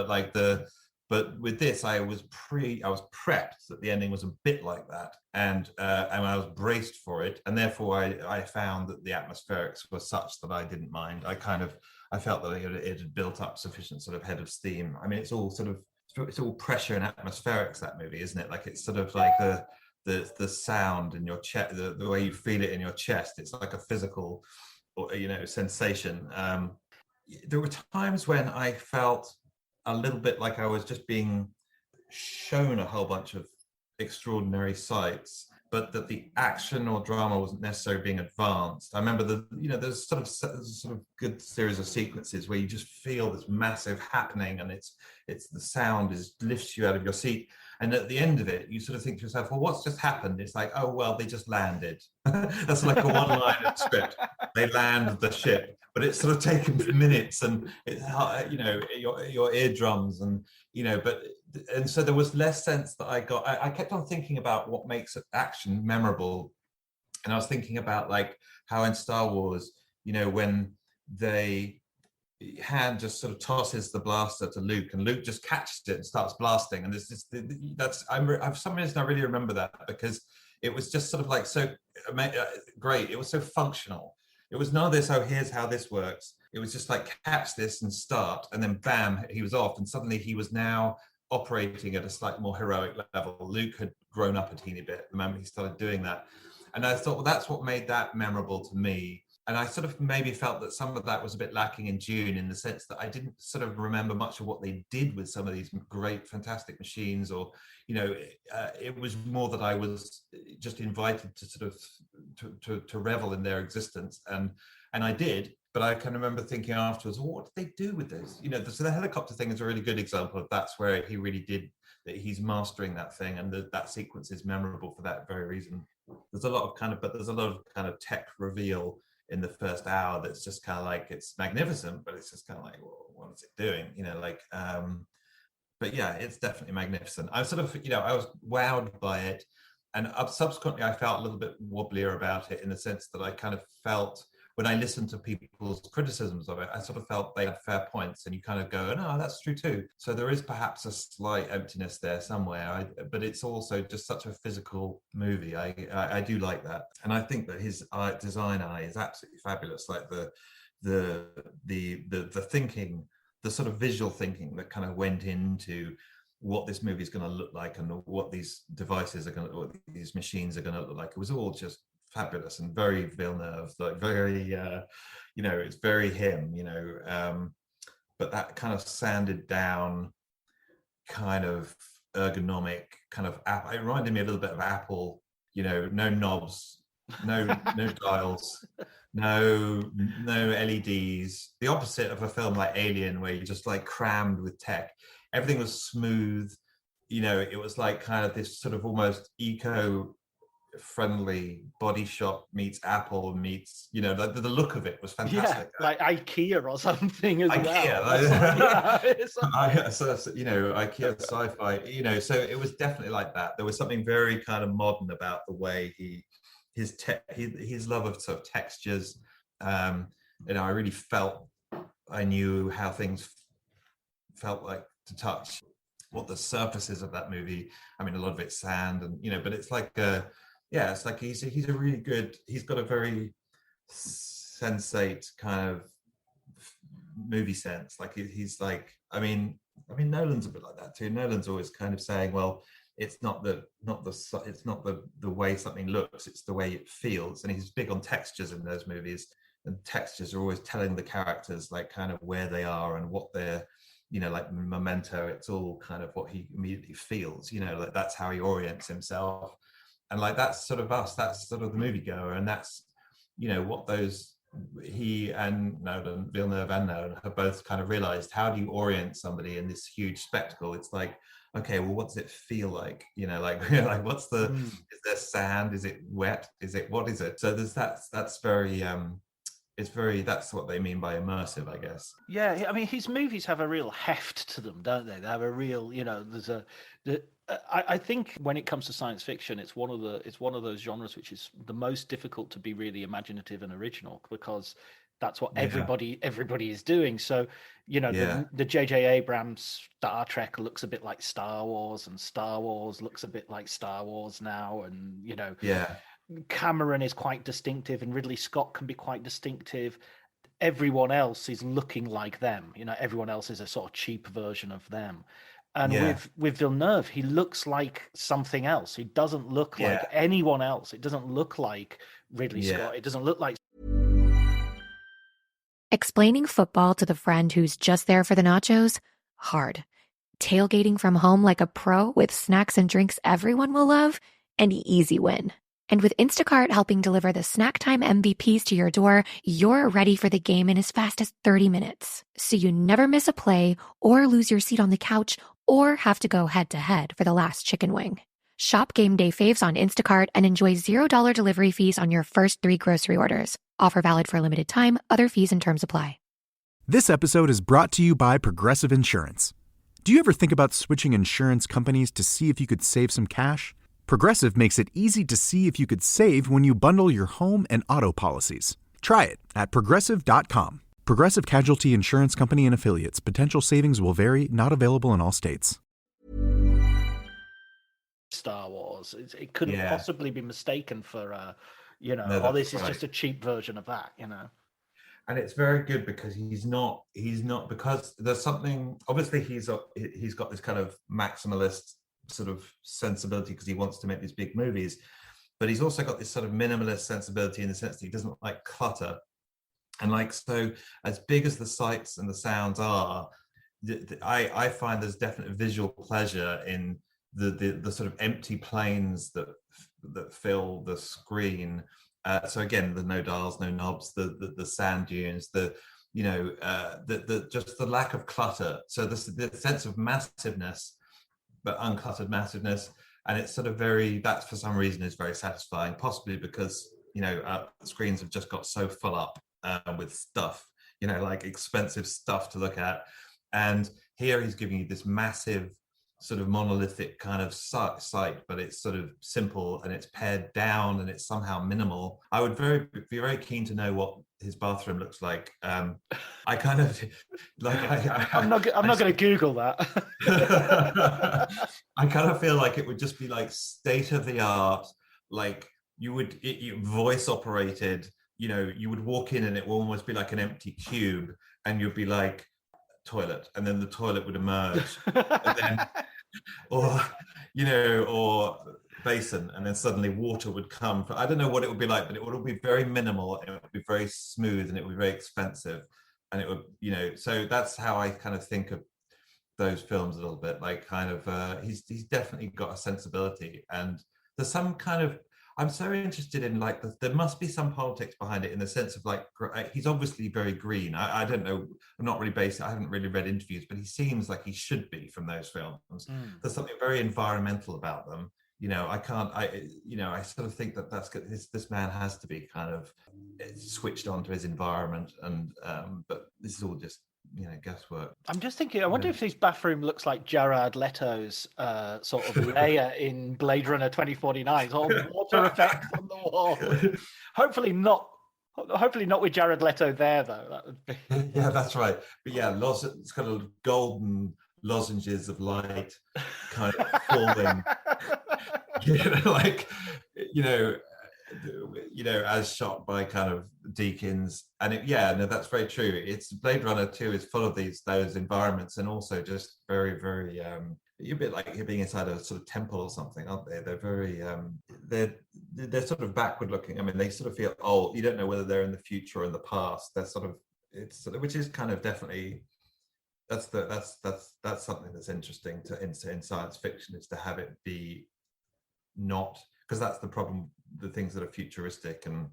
S9: But with this, I was prepped that the ending was a bit like that, and I was braced for it, and therefore I found that the atmospherics were such that I didn't mind. I felt that it had built up sufficient sort of head of steam. I mean, it's all pressure and atmospherics, that movie, isn't it? Like, it's sort of like the sound in your chest, the way you feel it in your chest. It's like a physical, you know, sensation. There were times when I felt a little bit like I was just being shown a whole bunch of extraordinary sights, but that the action or drama wasn't necessarily being advanced. I remember there's sort of good series of sequences where you just feel this massive happening, and it's the sound lifts you out of your seat. And at the end of it, you sort of think to yourself, well, what's just happened? It's like, oh, well, they just landed. That's like a one line of script. They land the ship, but it's sort of taken minutes, and it's, you know, your eardrums, and, you know, and so there was less sense that I got. I kept on thinking about what makes action memorable. And I was thinking about, like, how in Star Wars, you know, when Han just sort of tosses the blaster to Luke, and Luke just catches it and starts blasting. And for some reason I really remember that, because it was just sort of like so great. It was so functional. It was none of this, oh, here's how this works. It was just like, catch this and start, and then bam, he was off, and suddenly he was now operating at a slightly more heroic level. Luke had grown up a teeny bit the moment he started doing that. And I thought, well, that's what made that memorable to me. And I sort of maybe felt that some of that was a bit lacking in Dune, in the sense that I didn't sort of remember much of what they did with some of these great, fantastic machines, or, you know, it was more that I was just invited to sort of to revel in their existence. And I did, but I can remember thinking afterwards, well, what did they do with this? You know, so the helicopter thing is a really good example of that's where he really did, that he's mastering that thing, and that sequence is memorable for that very reason. There's a lot of kind of tech reveal in the first hour that's just kind of like, it's magnificent, but it's just kind of like, well, what is it doing? You know, like, but yeah, it's definitely magnificent. I sort of, you know, I was wowed by it, and subsequently I felt a little bit wobblier about it, in the sense that I kind of felt, when I listened to people's criticisms of it, I sort of felt they had fair points, and you kind of go, no, that's true too. So there is perhaps a slight emptiness there somewhere, but it's also just such a physical movie. I do like that, and I think that his design eye is absolutely fabulous. Like the thinking, the sort of visual thinking that kind of went into what this movie is going to look like, and what these devices are going to, what these machines are going to look like. It was all just fabulous and very Villeneuve, like very, you know, it's very him, you know, but that kind of sanded down, kind of ergonomic, kind of, it reminded me a little bit of Apple, you know, no knobs, no dials, no LEDs, the opposite of a film like Alien, where you're just like crammed with tech. Everything was smooth, you know, it was like kind of this sort of almost friendly Body Shop meets Apple meets, you know, the look of it was fantastic.
S10: Yeah, like IKEA or something as
S9: IKEA,
S10: well.
S9: so you know, IKEA sci-fi, you know, so it was definitely like that. There was something very kind of modern about the way his love of sort of textures. You know, I really felt, I knew how things felt like to touch, what the surfaces of that movie. I mean, a lot of it's sand, and, you know, but it's like yeah, it's like he's a really good, he's got a very sensate kind of movie sense. Like he's like, I mean Nolan's a bit like that too. Nolan's always kind of saying, well, it's not the way something looks, it's the way it feels. And he's big on textures in those movies, and textures are always telling the characters like kind of where they are and what they're, you know, like Memento, it's all kind of what he immediately feels, you know, like that's how he orients himself. And like, that's sort of us, that's sort of the moviegoer, and that's, you know, what those, he and Nolan, Villeneuve and Nolan have both kind of realized, how do you orient somebody in this huge spectacle? It's like, okay, well, what does it feel like? You know, like, like what's the, is there sand? Is it wet? Is it, what is it? So there's that's very, that's what they mean by immersive, I guess.
S8: Yeah, I mean, his movies have a real heft to them, don't they? They have a real, I think when it comes to science fiction, it's one of those genres which is the most difficult to be really imaginative and original, because that's what everybody is doing. So, the J.J. Abrams Star Trek looks a bit like Star Wars, and Star Wars looks a bit like Star Wars now, and Cameron is quite distinctive, and Ridley Scott can be quite distinctive. Everyone else is looking like them. Everyone else is a sort of cheap version of them. And with Villeneuve, he looks like something else. He doesn't look like anyone else. It doesn't look like Ridley Scott. It doesn't look like...
S3: Explaining football to the friend who's just there for the nachos? Hard. Tailgating from home like a pro with snacks and drinks everyone will love? An easy win. And with Instacart helping deliver the snack time MVPs to your door, you're ready for the game in as fast as 30 minutes. So you never miss a play or lose your seat on the couch or have to go head-to-head for the last chicken wing. Shop Game Day Faves on Instacart and enjoy $0 delivery fees on your first 3 grocery orders. Offer valid for a limited time. Other fees and terms apply.
S1: This episode is brought to you by Progressive Insurance. Do you ever think about switching insurance companies to see if you could save some cash? Progressive makes it easy to see if you could save when you bundle your home and auto policies. Try it at Progressive.com. Progressive Casualty Insurance Company and Affiliates. Potential savings will vary. Not available in all states.
S8: Star Wars. It couldn't possibly be mistaken for, this is just a cheap version of that,
S9: And it's very good because he's not because there's something, obviously he's got this kind of maximalist sort of sensibility because he wants to make these big movies, but he's also got this sort of minimalist sensibility in the sense that he doesn't like clutter. And so as big as the sights and the sounds are, I find there's definite visual pleasure in the sort of empty planes that fill the screen. So again, the no dials, no knobs, the sand dunes, the just the lack of clutter. So the sense of massiveness, but uncluttered massiveness, and it's sort of that for some reason is very satisfying, possibly because screens have just got so full up with stuff, like expensive stuff to look at, and here he's giving you this massive sort of monolithic kind of sight, but it's sort of simple and it's pared down and it's somehow minimal. I would be very keen to know what his bathroom looks like. I kind of like.
S8: I'm not going to Google that.
S9: I kind of feel like it would just be like state of the art. Like you voice operated. You would walk in and it will almost be like an empty cube, and you'd be like, toilet, and then the toilet would emerge, and then, or basin, and then suddenly water would come. I don't know what it would be like, but it would all be very minimal, and it would be very smooth, and it would be very expensive, and it would, so that's how I kind of think of those films a little bit, like kind of he's definitely got a sensibility, and there's some kind of, I'm so interested in there must be some politics behind it, in the sense of he's obviously very green. I don't know. I'm not really I haven't really read interviews, but he seems like he should be from those films. There's something very environmental about them. I sort of think that's good. This man has to be kind of switched on to his environment, and but this is all just guesswork.
S8: I'm just thinking, I wonder if his bathroom looks like Jared Leto's sort of layer in Blade Runner 2049. All water effects on the wall. Hopefully not with Jared Leto there, though. That would be...
S9: Yeah, that's right. But yeah, it's kind of golden lozenges of light kind of falling. As shot by kind of Deakins, and that's very true. It's Blade Runner 2 is full of those environments, and also just very, very you're a bit like you're being inside a sort of temple or something, aren't they? They're very they're sort of backward looking. I mean, they sort of feel old. You don't know whether they're in the future or in the past. They're sort of which is kind of definitely that's something that's interesting in science fiction, is to have it be not, because that's the problem. The things that are futuristic, and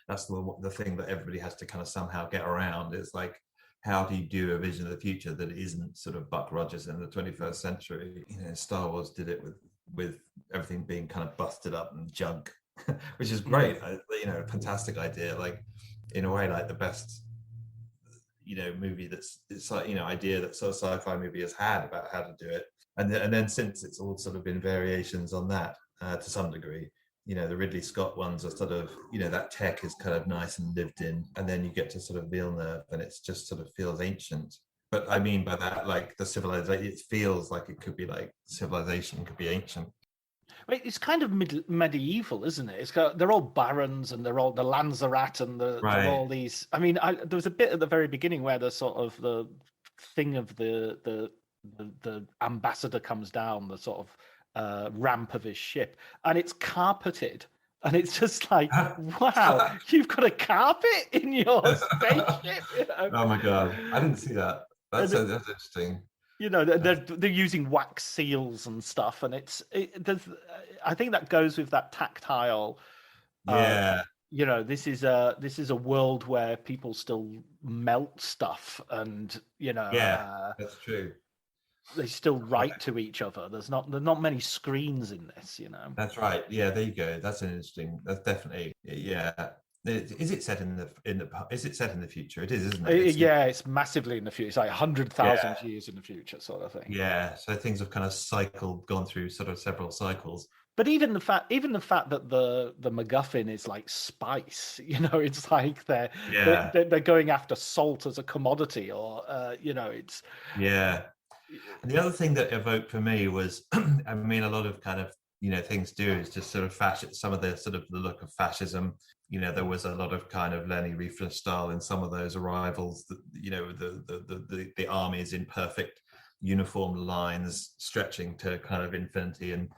S9: that's the thing that everybody has to kind of somehow get around, is like, how do you do a vision of the future that isn't sort of Buck Rogers in the 21st century? Star Wars did it with everything being kind of busted up and junk, which is great. A fantastic idea. Like, in a way like the best, movie it's like, idea that sort of sci-fi movie has had about how to do it. And then since it's all sort of been variations on that to some degree. The Ridley Scott ones are sort of, that tech is kind of nice and lived in. And then you get to sort of Villeneuve and it's just sort of feels ancient. But I mean by that, like the civilization, it feels like it could be like civilization could be ancient.
S10: It's kind of medieval, isn't it? They're all barons and they're all the Lanzarat and they're all these. I mean, there was a bit at the very beginning where the sort of the thing of the ambassador comes down the sort of ramp of his ship, and it's carpeted. And it's just like, wow, you've got a carpet in your spaceship.
S9: Oh my God, I didn't see that. That's interesting.
S10: They're using wax seals and stuff, and I think that goes with that tactile.
S9: Yeah.
S10: This is a world where people still melt stuff, and
S9: that's true.
S10: They still write to each other. There's not many screens in this,
S9: That's right. Yeah, there you go. That's definitely, yeah. Is it set in the future? It is, isn't it?
S10: It's massively in the future. It's like 100,000 years in the future, sort of thing.
S9: Yeah. So things have kind of gone through sort of several cycles.
S10: But even the fact that the MacGuffin is like spice, it's like they're going after salt as a commodity, or it's
S9: And the other thing that evoked for me was, I mean, a lot of kind of things do is just sort of some of the sort of the look of fascism. There was a lot of kind of Leni Rieflin style in some of those arrivals. The armies in perfect uniform lines stretching to kind of infinity and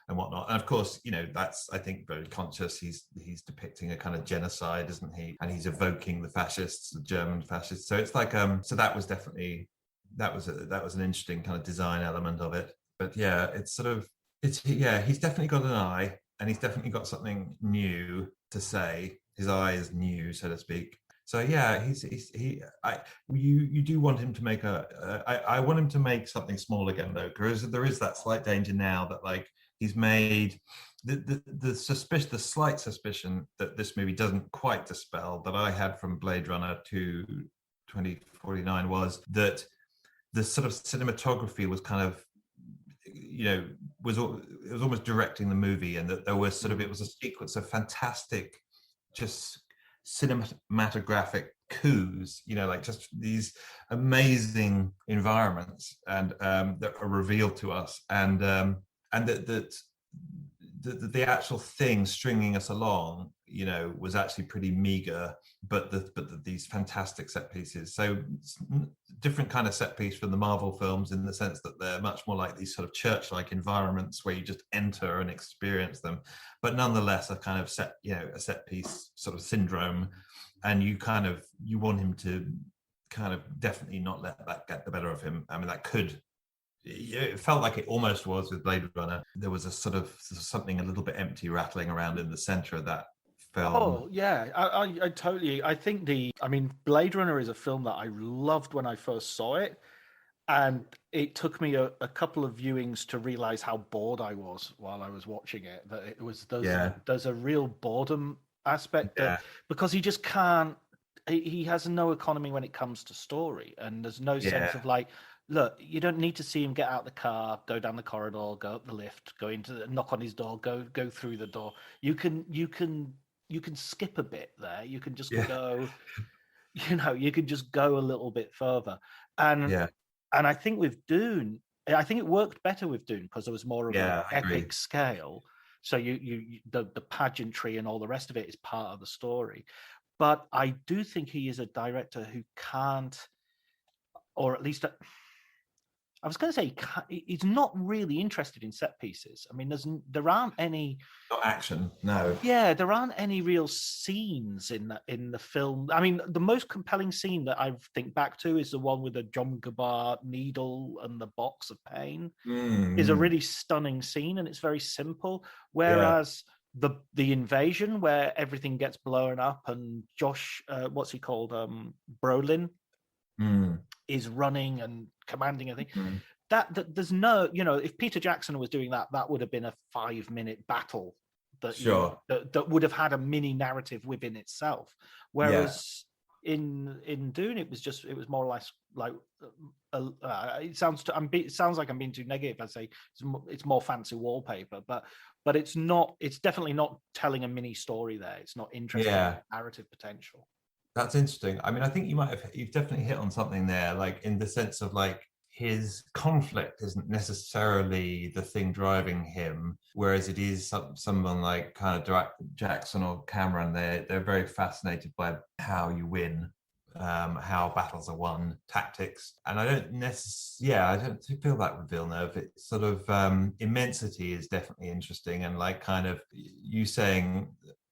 S9: whatnot. And of course, that's, I think, very conscious. He's depicting a kind of genocide, isn't he? And he's evoking the fascists, the German fascists. So it's like, so that was definitely that was an interesting kind of design element of it. But yeah, he's definitely got an eye, and he's definitely got something new to say. His eye is new, so to speak. So yeah, you do want him to make I want him to make something small again, though, because there is that slight danger now that like he's made the slight suspicion that this movie doesn't quite dispel that I had from Blade Runner to 2049 was that the sort of cinematography was kind of, it was almost directing the movie, and that there was sort of, it was a sequence of fantastic, just cinematographic coups, like just these amazing environments and that are revealed to us, and that the actual thing stringing us along, was actually pretty meager, but these fantastic set pieces. So different kind of set piece from the Marvel films in the sense that they're much more like these sort of church-like environments where you just enter and experience them, but nonetheless a kind of a set piece sort of syndrome. And you want him to kind of definitely not let that get the better of him. I mean, it felt like it almost was with Blade Runner. There was a sort of something a little bit empty rattling around in the center of that film.
S10: Oh yeah, I totally. I think Blade Runner is a film that I loved when I first saw it, and it took me a couple of viewings to realize how bored I was while I was watching it. That it was there's a real boredom aspect because he just can't. He has no economy when it comes to story, and there's no sense of like, look, you don't need to see him get out the car, go down the corridor, go up the lift, knock on his door, go through the door. You can skip a bit there. You can just go, you can just go a little bit further. And I think with Dune, I think it worked better with Dune because there was more of an epic scale. So the pageantry and all the rest of it is part of the story. But I do think he is a director who can't, or at least I was going to say he's not really interested in set pieces. I mean, there aren't any.
S9: Not action, no.
S10: Yeah, there aren't any real scenes in the film. I mean, the most compelling scene that I think back to is the one with the John Gabar needle and the box of pain. Is a really stunning scene, and it's very simple. Whereas the invasion, where everything gets blown up, and Josh, what's he called, Brolin. Is running and commanding, I think. That there's no, if Peter Jackson was doing that would have been a 5-minute battle that
S9: Sure.
S10: that would have had a mini narrative within itself. Whereas in Dune, it was more or less like it sounds like I'm being too negative. I say it's more fancy wallpaper, but it's not. It's definitely not telling a mini story there. It's not interesting narrative potential.
S9: That's interesting. I mean, I think you've definitely hit on something there, like in the sense of like his conflict isn't necessarily the thing driving him, whereas it is someone like kind of Jackson or Cameron. They're very fascinated by how you win, how battles are won, tactics. And I don't feel that with Villeneuve. It's sort of immensity is definitely interesting, and like kind of you saying,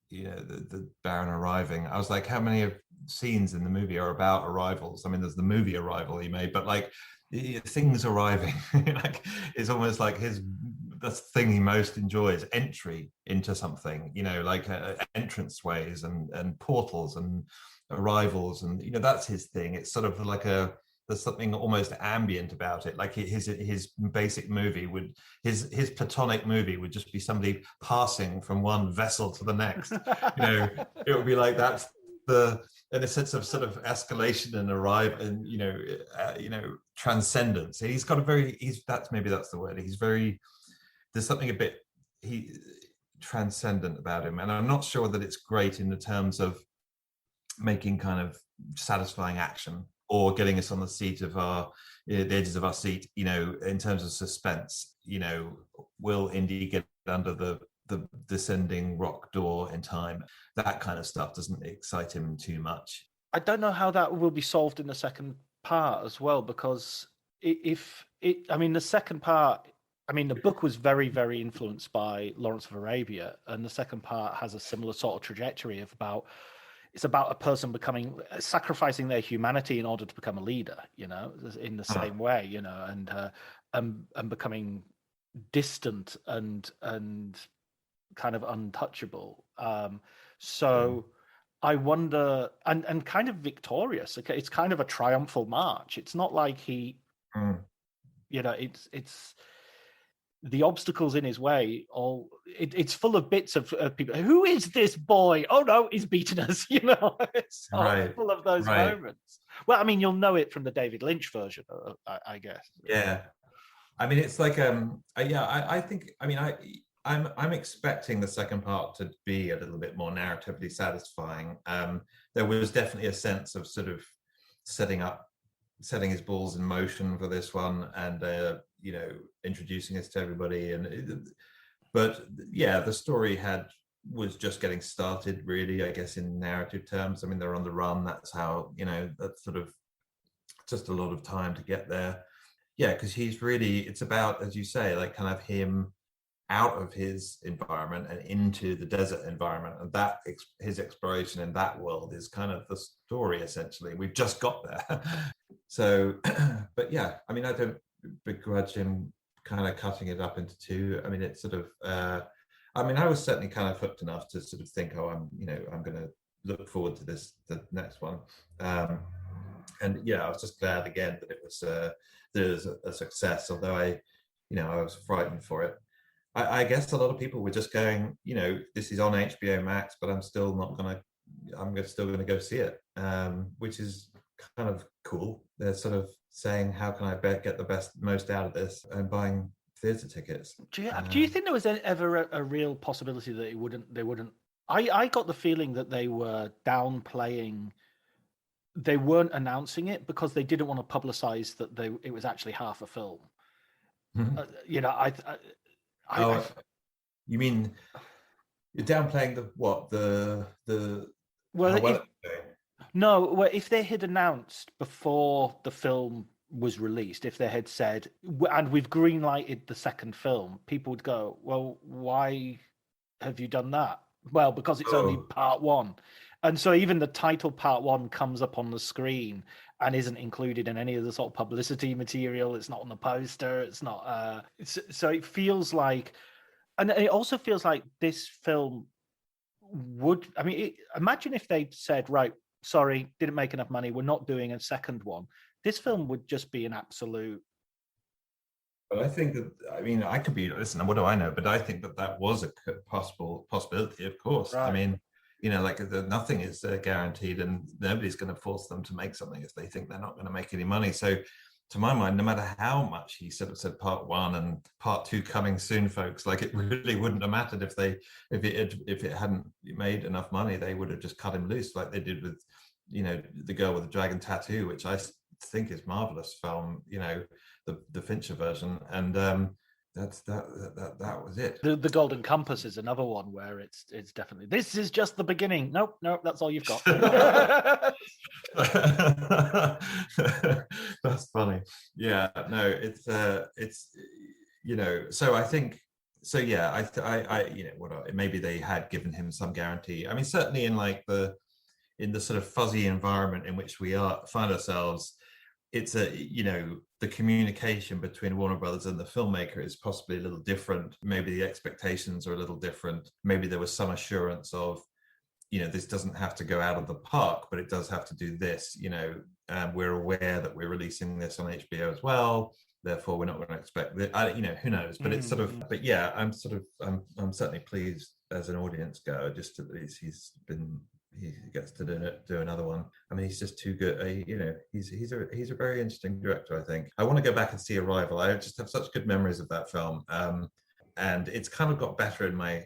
S9: the Baron arriving. I was like, how many of scenes in the movie are about arrivals? I mean, there's the movie Arrival he made, but like things arriving, like it's almost like the thing he most enjoys, entry into something, like entrance ways and portals and arrivals, and that's his thing. It's sort of like there's something almost ambient about it. Like his basic movie his platonic movie would just be somebody passing from one vessel to the next. It would be like that's in a sense of sort of escalation and arrive and transcendence. He's got that's the word. There's something a bit transcendent about him, and I'm not sure that it's great in the terms of making kind of satisfying action or getting us on the seat of the edges of our seat, in terms of suspense. Will Indy get under the descending rock door in time? That kind of stuff doesn't excite him too much.
S10: I don't know how that will be solved in the second part as well, because the second part, the book was very, very influenced by Lawrence of Arabia, and the second part has a similar sort of trajectory it's about a person sacrificing their humanity in order to become a leader, in the same way, and becoming distant and kind of untouchable. I wonder, and kind of victorious. It's kind of a triumphal march. It's not like it's the obstacles in his way. It's full of bits of people. Who is this boy? Oh no, he's beaten us. It's full of those moments. Well, you'll know it from the David Lynch version, I guess.
S9: Yeah, it's like I think I'm expecting the second part to be a little bit more narratively satisfying. There was definitely a sense of sort of setting his balls in motion for this one, and introducing us to everybody. But the story was just getting started, really, I guess, in narrative terms. They're on the run. That's how, that's sort of just a lot of time to get there. Yeah, because it's about, as you say, like kind of him out of his environment and into the desert environment, and that his exploration in that world is kind of the story. Essentially, we've just got there. So, but yeah, I don't begrudge him kind of cutting it up into two. It's sort of I was certainly kind of hooked enough to sort of think, I'm going to look forward to the next one. And yeah, I was just glad again that it was a success, although I was frightened for it. I guess a lot of people were just going, this is on HBO Max, but I'm still going to go see it, which is kind of cool. They're sort of saying, how can I get the most out of this, and buying theatre tickets.
S10: Do you think there was ever a real possibility that they wouldn't? I got the feeling that they were downplaying. They weren't announcing it because they didn't want to publicize that it was actually half a film.
S9: Mm-hmm. You mean you're downplaying
S10: if they had announced before the film was released, if they had said, and we've greenlighted the second film, people would go, well, why have you done that? Well, because it's only part one. And so even the title part one comes up on the screen and isn't included in any of the sort of publicity material. It's not on the poster. It's not. So it feels like, and it also feels like this film would, imagine if they said, right, sorry, didn't make enough money, we're not doing a second one. This film would just be an absolute
S9: But I think that, I mean, I could be, listen, what do I know? But I think that that was a possibility, of course.
S10: Right.
S9: I mean, like nothing is guaranteed, and nobody's going to force them to make something if they think they're not going to make any money. So to my mind, no matter how much he sort of said part one and part two coming soon, folks, like it really wouldn't have mattered if it hadn't made enough money. They would have just cut him loose like they did with, The Girl with the Dragon Tattoo, which I think is marvelous film, the Fincher version, and that was it.
S10: The Golden Compass is another one where it's definitely, this is just the beginning. Nope, that's all you've got.
S9: That's funny. Yeah, no, it's so I think so. Yeah, I maybe they had given him some guarantee. I mean, certainly in the sort of fuzzy environment in which we find ourselves, it's the communication between Warner Brothers and the filmmaker is possibly a little different. Maybe the expectations are a little different. Maybe there was some assurance of, this doesn't have to go out of the park, but it does have to do this. We're aware that we're releasing this on HBO as well. Therefore, we're not going to expect that. Who knows? But it's sort of. But yeah, I'm certainly pleased as an audience goer. Just at least he gets to do another one. I mean, he's just too good. He's a very interesting director. I think I want to go back and see Arrival. I just have such good memories of that film, and it's kind of got better in my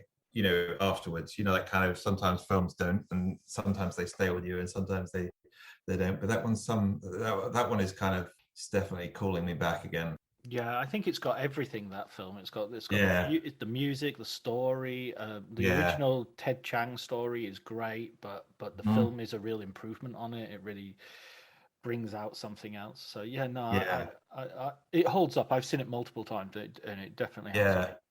S9: afterwards. That kind of, sometimes films don't, and sometimes they stay with you, and sometimes they don't. But that one is kind of, it's definitely calling me back again.
S10: Yeah, I think it's got everything, that film. It's got the music, the story. The original Ted Chiang story is great, but the film is a real improvement on it. It really brings out something else. So yeah, no, yeah. It holds up. I've seen it multiple times, and it definitely holds up.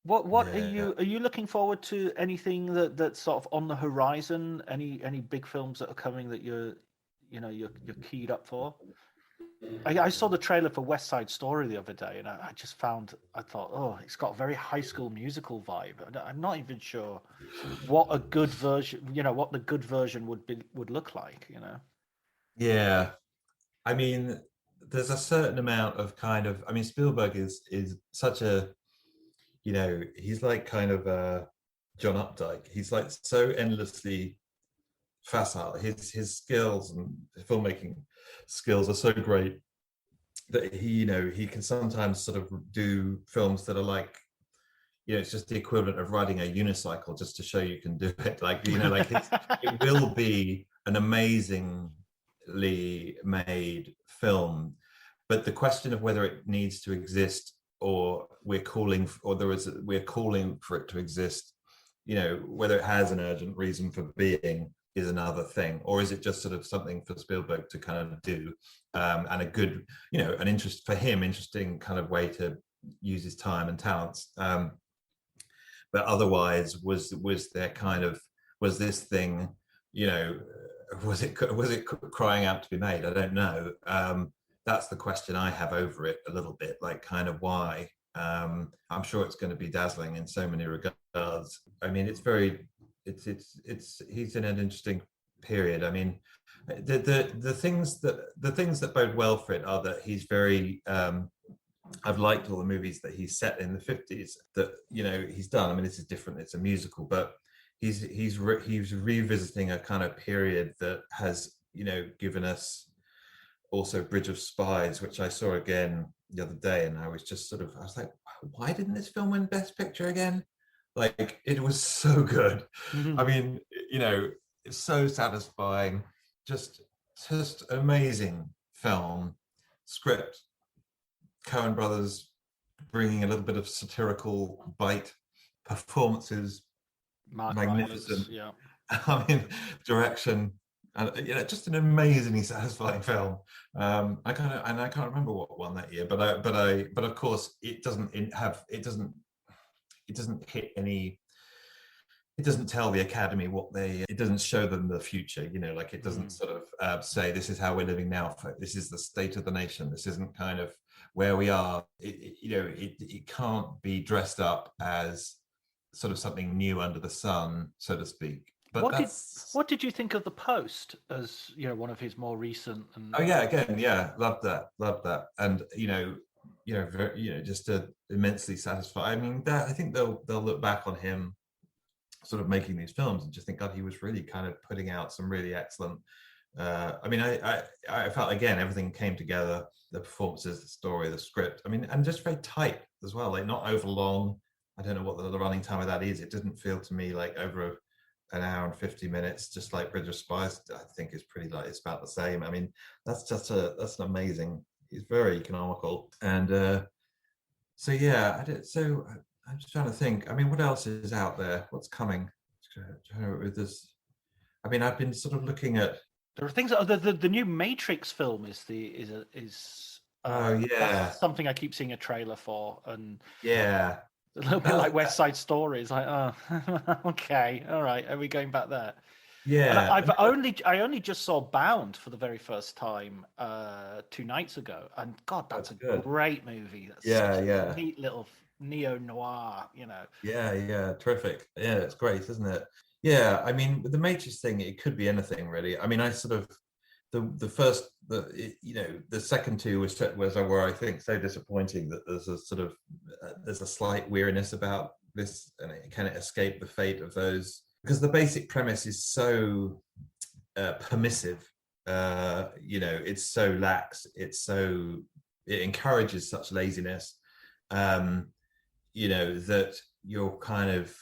S10: What are you looking forward to? Anything that's sort of on the horizon? Any big films that are coming that you're keyed up for? I saw the trailer for West Side Story the other day, and I thought, oh, it's got a very High School Musical vibe. I'm not even sure what a good version, what the good version would look like,
S9: Yeah, I mean, there's a certain amount of Spielberg is such a, he's like kind of John Updike. He's like so endlessly facile. His skills and filmmaking skills are so great that he can sometimes sort of do films that are like, it's just the equivalent of riding a unicycle just to show you can do it. It will be an amazingly made film, but the question of whether it needs to exist or we're calling for it to exist, whether it has an urgent reason for being is another thing, or is it just sort of something for Spielberg to kind of do, and a good, an interesting kind of way to use his time and talents. But otherwise, was this thing, was it crying out to be made? I don't know. That's the question I have over it a little bit, like kind of why. I'm sure it's going to be dazzling in so many regards. I mean, he's in an interesting period. I mean, the things that bode well for it are that he's very. I've liked all the movies that he's set in the 50s that he's done. I mean, this is different; it's a musical, but he's revisiting a kind of period that has given us also Bridge of Spies, which I saw again the other day, and I was like, why didn't this film win Best Picture again? Like, it was so good. I mean, it's so satisfying. Just amazing film, script. Coen brothers bringing a little bit of satirical bite, performances, magnificent.
S10: Yeah.
S9: I mean, direction, and just an amazingly satisfying film. I can't remember what won that year, but of course it doesn't hit any. It doesn't tell the Academy it doesn't show them the future, like it doesn't sort of say, this is how we're living now. This is the state of the nation. This isn't kind of where we are. It can't be dressed up as sort of something new under the sun, so to speak. But
S10: what did you think of The Post as, one of his more recent?
S9: Oh yeah, again, yeah, loved that. And, just immensely satisfied. I mean, I think they'll look back on him sort of making these films and just think, God, he was really kind of putting out some really excellent. I mean, I felt, again, everything came together: the performances, the story, the script. I mean, and just very tight as well, like not over long. I don't know what the running time of that is. It didn't feel to me like over an hour and 50 minutes, just like Bridge of Spies. I think is pretty, like, it's about the same. I mean, that's an amazing. He's very economical, and so yeah. I'm just trying to think. I mean, what else is out there? What's coming with this? I mean, I've been sort of looking at.
S10: There are things. The new Matrix film is.
S9: Oh yeah,
S10: something I keep seeing a trailer for, and
S9: yeah,
S10: a little bit like West Side Story. It's like, oh, okay, all right, are we going back there?
S9: Yeah,
S10: and I only just saw Bound for the very first time 2 nights ago, and God, that's a great movie. That's
S9: yeah,
S10: a neat little neo noir,
S9: Yeah, terrific. Yeah, it's great, isn't it? Yeah, I mean, with the Matrix thing, it could be anything really. I mean, I sort of the second two was were, I think, so disappointing that there's a sort of there's a slight weariness about this, and can it escape the fate of those? Because the basic premise is so permissive. It's so lax. It encourages such laziness. That you're kind of,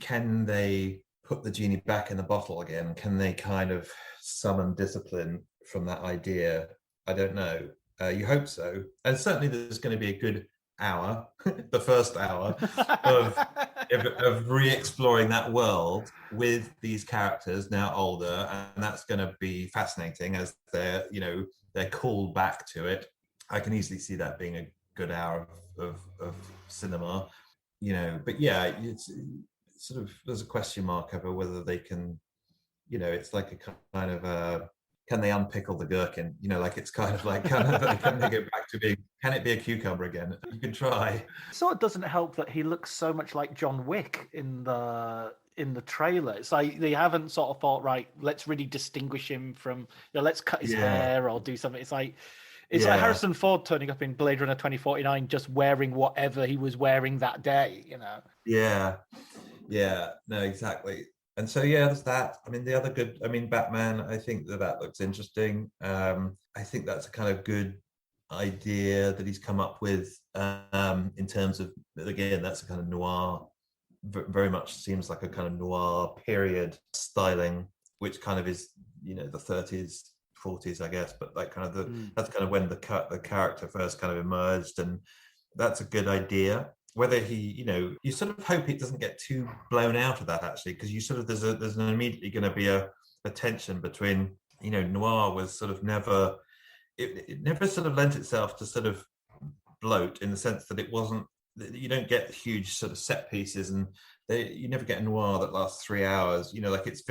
S9: can they put the genie back in the bottle again? Can they kind of summon discipline from that idea? I don't know. You hope so. And certainly there's going to be a good hour, the first hour of re-exploring that world with these characters now older, and that's going to be fascinating as they're called back to it. I can easily see that being a good hour of cinema, but yeah, it's sort of, there's a question mark over whether they can, it's like a kind of can they unpickle the gherkin? Like, it's kind of like, can they go back to being, can it be a cucumber again? You can try.
S10: So it doesn't help that he looks so much like John Wick in the trailer. It's like they haven't sort of thought, right, let's really distinguish him from, let's cut his hair or do something. It's like Harrison Ford turning up in Blade Runner 2049 just wearing whatever he was wearing that day,
S9: Yeah, no, exactly. And so, there's that. I mean, the other good, Batman, I think that looks interesting. I think that's a kind of good idea that he's come up with, in terms of, again, that's a kind of noir, very much seems like a kind of noir period styling, which kind of is, the 30s, 40s, I guess, but like kind of that's kind of when the character first kind of emerged, and that's a good idea. Whether he, you sort of hope it doesn't get too blown out of that, actually, because you sort of, there's immediately going to be a tension between, noir was sort of never, it never sort of lent itself to sort of bloat, in the sense that it wasn't, you don't get huge sort of set pieces, and you never get a noir that lasts 3 hours, like it's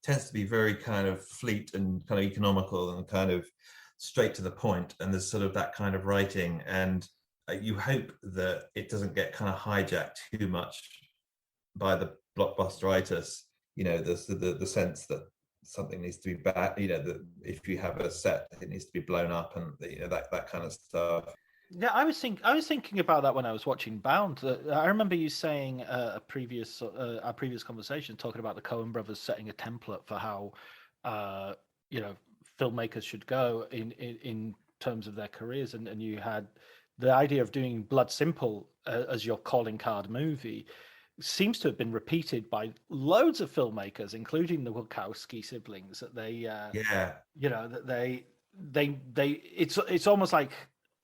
S9: tends to be very kind of fleet and kind of economical and kind of straight to the point, and there's sort of that kind of writing, and you hope that it doesn't get kind of hijacked too much by the blockbusteritis, the sense that something needs to be bad, that if you have a set, it needs to be blown up, and that kind of stuff.
S10: Yeah, I was thinking about that when I was watching Bound. I remember you saying our previous conversation, talking about the Coen brothers setting a template for how filmmakers should go in terms of their careers, and you had the idea of doing Blood Simple as your calling card movie. Seems to have been repeated by loads of filmmakers, including the Wachowski siblings. That it's almost like,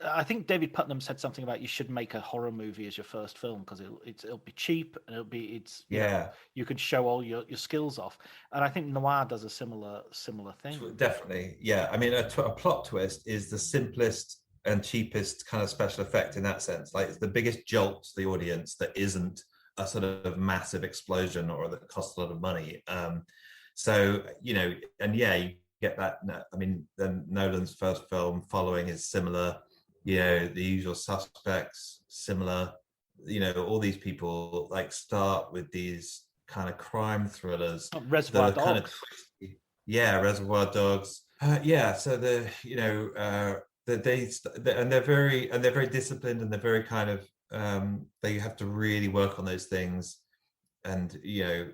S10: I think David Putnam said something about you should make a horror movie as your first film because it'll be cheap and you can show all your skills off. And I think noir does a similar thing.
S9: Definitely, yeah. I mean, a plot twist is the simplest and cheapest kind of special effect in that sense. Like, it's the biggest jolt to the audience that isn't a sort of massive explosion or that costs a lot of money. So you get that. I mean, then Nolan's first film, Following, is similar. The Usual Suspects, similar. All these people like start with these kind of crime thrillers.
S10: Reservoir Dogs.
S9: Reservoir Dogs. So and they're very disciplined, and they're very kind of they have to really work on those things, and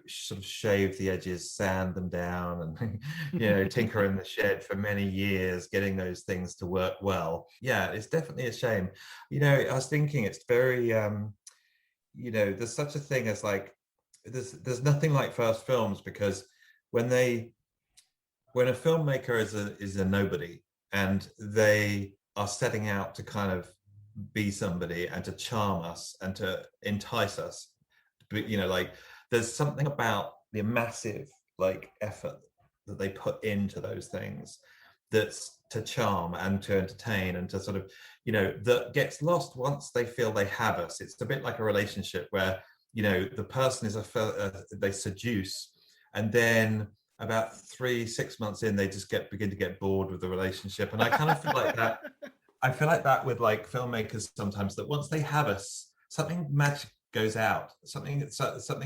S9: sort of shave the edges, sand them down, and tinker in the shed for many years getting those things to work well. Yeah, it's definitely a shame. I was thinking it's very there's such a thing as like there's nothing like first films, because when a filmmaker is a nobody, and they are setting out to kind of be somebody and to charm us and to entice us, but like there's something about the massive like effort that they put into those things that's to charm and to entertain and to sort of that gets lost once they feel they have us. It's a bit like a relationship where the person is they seduce, and then about 3-6 months in, they just begin to get bored with the relationship. And I kind of feel like that. I feel like that with like filmmakers sometimes, that once they have us, something magic goes out. Something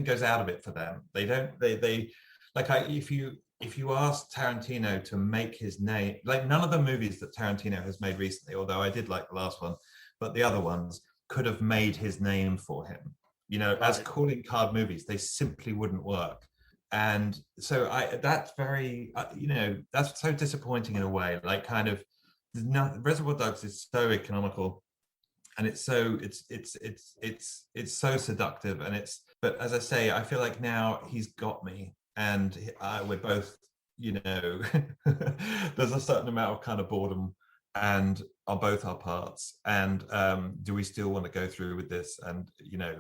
S9: goes out of it for them. They don't. They like if you ask Tarantino to make his name, like none of the movies that Tarantino has made recently, although I did like the last one, but the other ones could have made his name for him. Right. As calling card movies, they simply wouldn't work. And so that's very, that's so disappointing in a way. Like kind of, Reservoir Dogs is so economical, and it's so seductive, but as I say, I feel like now he's got me, and we're both, there's a certain amount of kind of boredom, and are both our parts. And do we still want to go through with this? And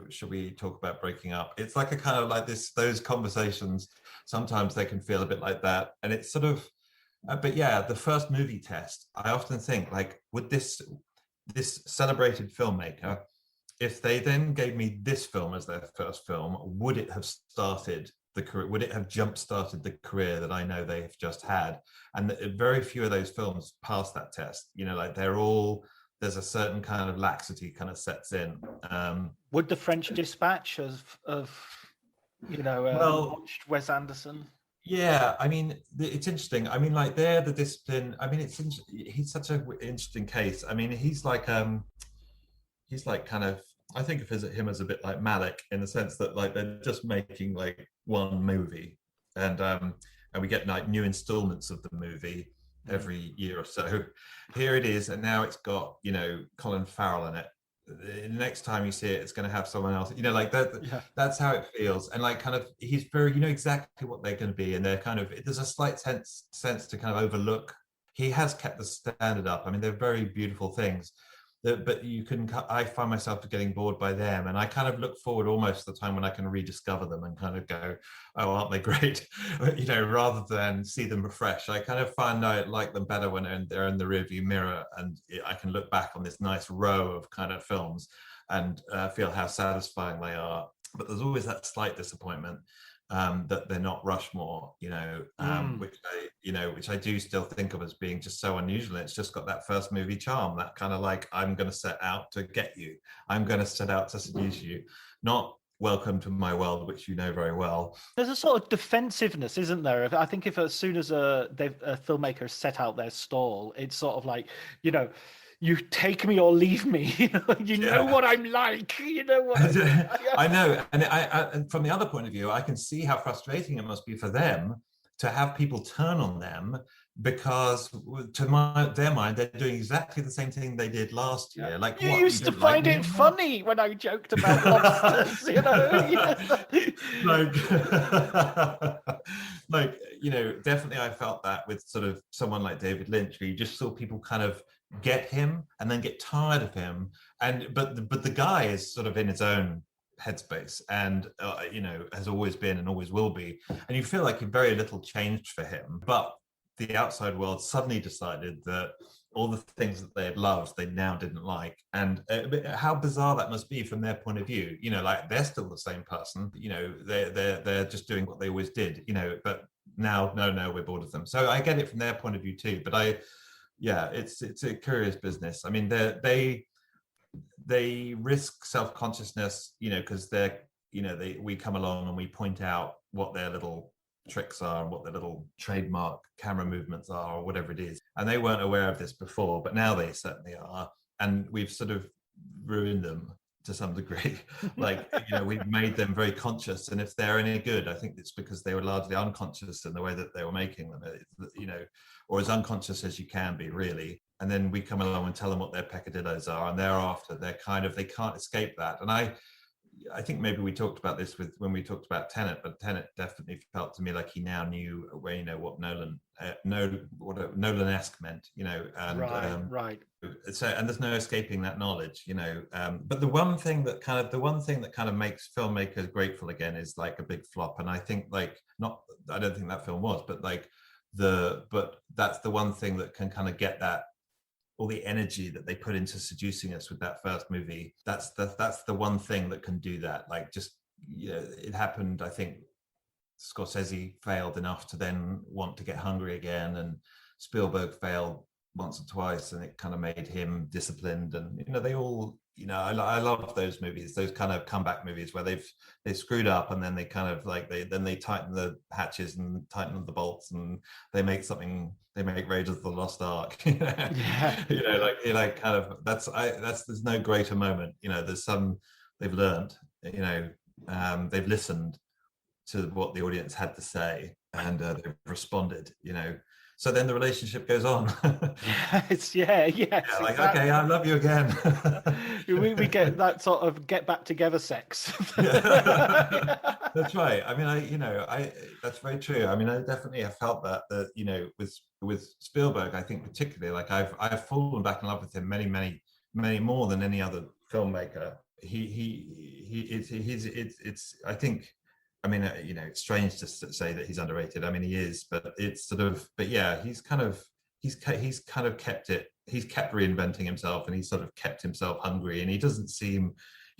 S9: should we talk about breaking up? It's like a kind of like those conversations. Sometimes they can feel a bit like that, and it's sort of. But yeah, the first movie test. I often think like, would this celebrated filmmaker, if they then gave me this film as their first film, would it have started the career? Would it have jump-started the career that I know they've just had? And very few of those films pass that test. Like there's a certain kind of laxity kind of sets in.
S10: Would the French Dispatch launched Wes Anderson?
S9: Yeah, I mean, it's interesting. I mean, like they're the discipline. I mean, he's such an interesting case. I mean, he's like kind of, I think of him as a bit like Malick, in the sense that like they're just making like one movie, and we get like new installments of the movie every year or so. Here it is, and now it's got Colin Farrell in it. The next time you see it, it's going to have someone else, like that. Yeah. That's how it feels. And like kind of, he's very, exactly what they're going to be, and they're kind of, there's a slight sense to kind of overlook. He has kept the standard up. I mean, they're very beautiful things, but I find myself getting bored by them, and I kind of look forward almost to the time when I can rediscover them and kind of go, oh, aren't they great? Rather than see them afresh. I kind of find I like them better when they're in the rearview mirror, and I can look back on this nice row of kind of films and feel how satisfying they are. But there's always that slight disappointment that they're not Rushmore, which I do still think of as being just so unusual. It's just got that first movie charm, that kind of like, I'm going to set out to get you. I'm going to set out to seduce you, not welcome to my world, which you know very well.
S10: There's a sort of defensiveness, isn't there? I think if as soon as a filmmaker set out their stall, it's sort of like, you take me or leave me. Know what I'm like.
S9: I know, and from the other point of view, I can see how frustrating it must be for them to have people turn on them, because to their mind, they're doing exactly the same thing they did last year. Like,
S10: you used to find it funny when I joked about lobsters,
S9: definitely I felt that with sort of someone like David Lynch, where you just saw people kind of get him and then get tired of him, but the guy is sort of in his own headspace, and has always been and always will be, and you feel like very little changed for him. But the outside world suddenly decided that all the things that they had loved, they now didn't like. And how bizarre that must be from their point of view. Like they're still the same person. They're just doing what they always did. But now, no, we're bored of them. So I get it from their point of view too. But it's a curious business. I mean, they risk self-consciousness, because we come along and we point out what their little tricks are and what the little trademark camera movements are or whatever it is. And they weren't aware of this before, but now they certainly are. And we've sort of ruined them to some degree. Like, we've made them very conscious. And if they're any good, I think it's because they were largely unconscious in the way that they were making them, or as unconscious as you can be, really. And then we come along and tell them what their peccadillos are. And thereafter, they can't escape that. And I think maybe we talked about this when we talked about Tenet, but Tenet definitely felt to me like he now knew where, what Nolan-esque meant, and
S10: right.
S9: So, and there's no escaping that knowledge, but the one thing that kind of makes filmmakers grateful again is like a big flop. And I think I don't think that film was, but but that's the one thing that can kind of get that, all the energy that they put into seducing us with that first movie. That's the one thing that can do that. Like, just, it happened. I think Scorsese failed enough to then want to get hungry again, and Spielberg failed once or twice, and it kind of made him disciplined. And they all, I love those movies, those kind of comeback movies where they've screwed up, and then they kind of they tighten the hatches and tighten the bolts, and they make Raiders of the Lost Ark.
S10: Yeah.
S9: There's no greater moment. There's some, they've learned, they've listened to what the audience had to say, and they've responded. So then the relationship goes on.
S10: Yes,
S9: like,
S10: exactly.
S9: Okay, I love you again.
S10: we get that sort of get back together sex.
S9: That's right. I mean, that's very true. I mean, I definitely have felt that with Spielberg, I think particularly, like I've fallen back in love with him many more than any other filmmaker. I think. I mean, it's strange to say that he's underrated. I mean, he is, but it's he's kind of kept it. He's kept reinventing himself, and he's sort of kept himself hungry. And he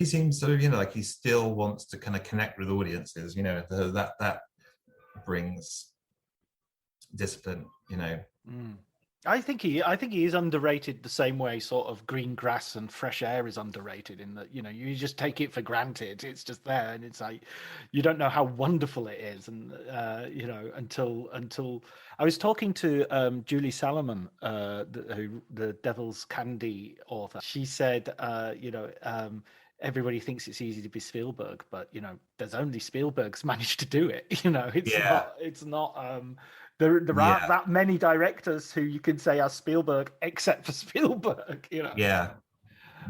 S9: seems sort of, like he still wants to kind of connect with audiences. That brings discipline.
S10: I think he is underrated the same way sort of green grass and fresh air is underrated, in that, you just take it for granted. It's just there, and it's like you don't know how wonderful it is. And until I was talking to Julie Salomon, the Devil's Candy author. She said, everybody thinks it's easy to be Spielberg, but there's only Spielberg's managed to do it. It's not. There aren't that many directors who you can say are Spielberg, except for Spielberg.
S9: Yeah,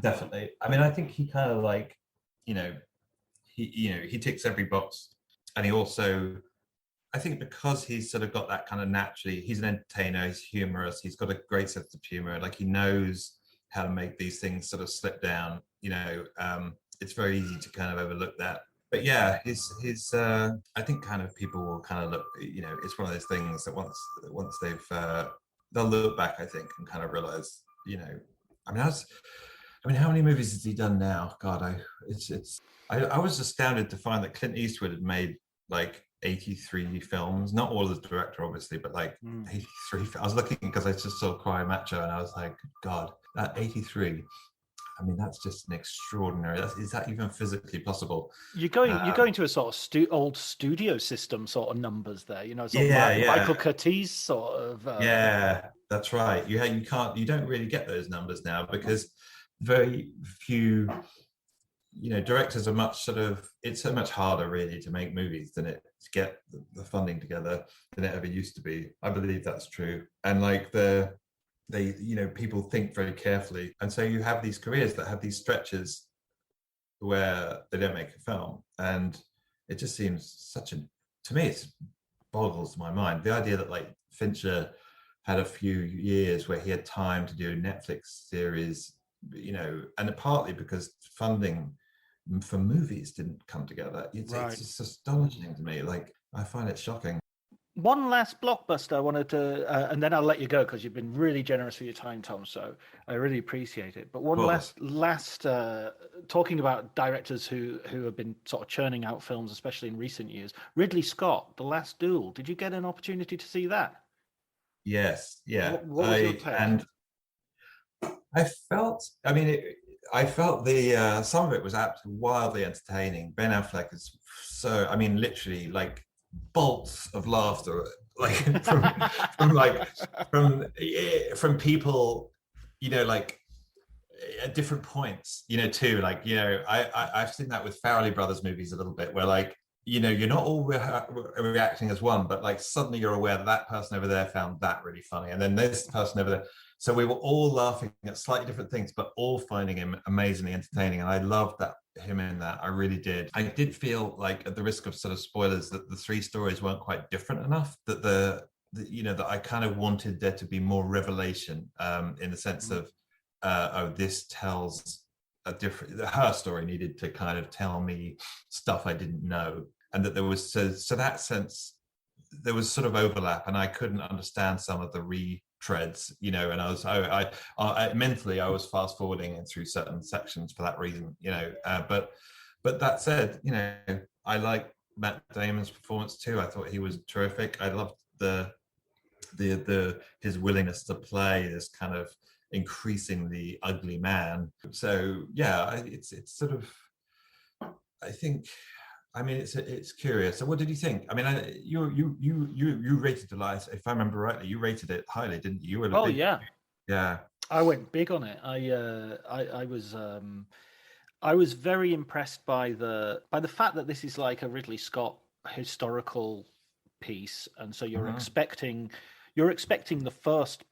S9: definitely. I mean, I think he kind of he ticks every box, and he also, I think, because he's sort of got that kind of naturally, he's an entertainer, he's humorous, he's got a great sense of humor. Like, he knows how to make these things sort of slip down. It's very easy to kind of overlook that. But yeah, his I think kind of people will kind of look, it's one of those things that once they'll look back, I think, and kind of realize, how many movies has he done now? God, I was astounded to find that Clint Eastwood had made like 83 films, not all as director, obviously, but like 83. I was looking because I just saw Cry Macho, and I was like, God, that 83. I mean, that's just an extraordinary. Is that even physically possible?
S10: You're going to a sort of old studio system sort of numbers there, Michael Curtiz sort of.
S9: Yeah, that's right. You don't really get those numbers now, because very few, directors are it's so much harder really to make movies to get the funding together than it ever used to be. I believe that's true, and like people think very carefully, and so you have these careers that have these stretches where they don't make a film, and it just seems to me it boggles my mind, the idea that like Fincher had a few years where he had time to do a Netflix series, and partly because funding for movies didn't come together. It's just astonishing to me. Like, I find it shocking.
S10: One last blockbuster I wanted to, and then I'll let you go, because you've been really generous for your time, Tom. So I really appreciate it. But one last talking about directors who have been sort of churning out films, especially in recent years. Ridley Scott, The Last Duel. Did you get an opportunity to see that?
S9: Yes. Yeah.
S10: What was your take?
S9: And I felt the some of it was absolutely wildly entertaining. Ben Affleck is literally like bolts of laughter, like from people, like at different points, too. Like, I've seen that with Farrelly Brothers movies a little bit, where like, you're not all reacting as one, but like suddenly you're aware that person over there found that really funny, and then this person over there. So we were all laughing at slightly different things, but all finding him amazingly entertaining. And I loved him in that. I really did. I did feel like, at the risk of sort of spoilers, that the three stories weren't quite different enough, that that I kind of wanted there to be more revelation, in the sense of, this tells her story needed to kind of tell me stuff I didn't know. And that there was, so that sense, there was sort of overlap, and I couldn't understand some of the retreads, and I mentally I was fast forwarding it through certain sections for that reason, but that said, I like Matt Damon's performance too. I thought he was terrific. I loved his willingness to play this kind of increasingly ugly man. So yeah, it's sort of, I think, I mean, it's curious. So what did you think? I mean, you rated the last, if I remember rightly, you rated it highly, didn't you? You were yeah.
S10: I went big on it. I was very impressed by the fact that this is like a Ridley Scott historical piece, and so you're expecting the first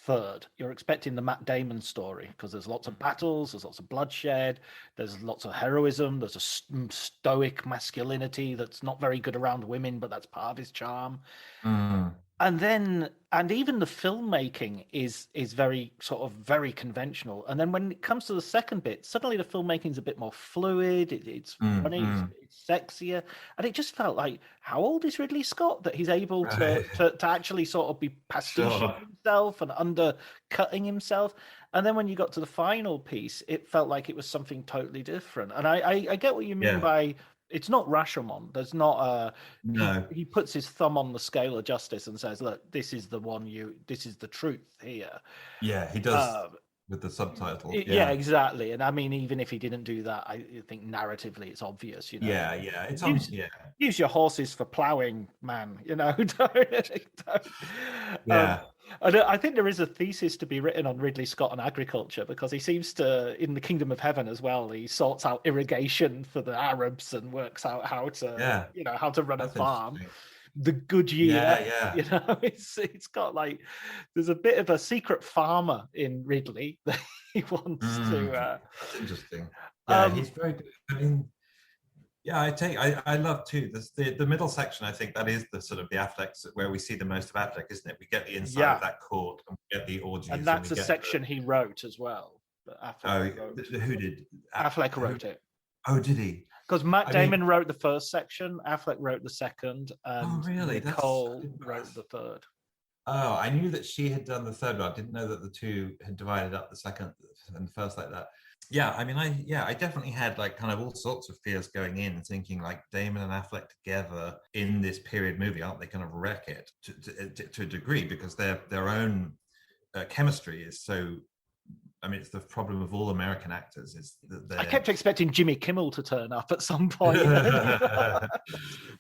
S10: third. You're expecting the Matt Damon story, because there's lots of battles, there's lots of bloodshed, there's lots of heroism, there's a stoic masculinity that's not very good around women, but that's part of his charm. And even the filmmaking is very sort of very conventional. And then when it comes to the second bit, suddenly the filmmaking's a bit more fluid. It's funny, it's sexier, and it just felt like, how old is Ridley Scott that he's able to actually sort of be pastiching himself and undercutting himself? And then when you got to the final piece, it felt like it was something totally different. And I get what you mean by, it's not Rashomon. There's not a no. He puts his thumb on the scale of justice and says, "Look, this is the one. This is the truth here."
S9: Yeah, he does with the subtitle.
S10: Yeah, exactly. And I mean, even if he didn't do that, I think narratively it's obvious.
S9: Yeah, it's
S10: use your horses for ploughing, man.
S9: Yeah.
S10: I think there is a thesis to be written on Ridley Scott and agriculture, because he seems to, in the Kingdom of Heaven as well, he sorts out irrigation for the Arabs and works out how to, how to run a farm. The good year, it's got like, there's a bit of a secret farmer in Ridley that he wants to.
S9: That's interesting. Yeah, he's very good. I mean, yeah, I love too the middle section. I think that is the sort of the Affleck, where we see the most of Affleck, isn't it? We get the inside of that court, and we get the orgies,
S10: and that's a section he wrote as well.
S9: Who did?
S10: Affleck wrote it.
S9: Oh, did he?
S10: Because Matt Damon wrote the first section, Affleck wrote the second, and
S9: oh, really?
S10: Nicole wrote the third.
S9: Oh, I knew that she had done the third one. I didn't know that the two had divided up the second and the first like that. Yeah, I mean, I definitely had like kind of all sorts of fears going in, thinking like Damon and Affleck together in this period movie, aren't they going to wreck it to a degree, because their own chemistry is so. I mean, it's the problem of all American actors is that I
S10: kept expecting Jimmy Kimmel to turn up at some point.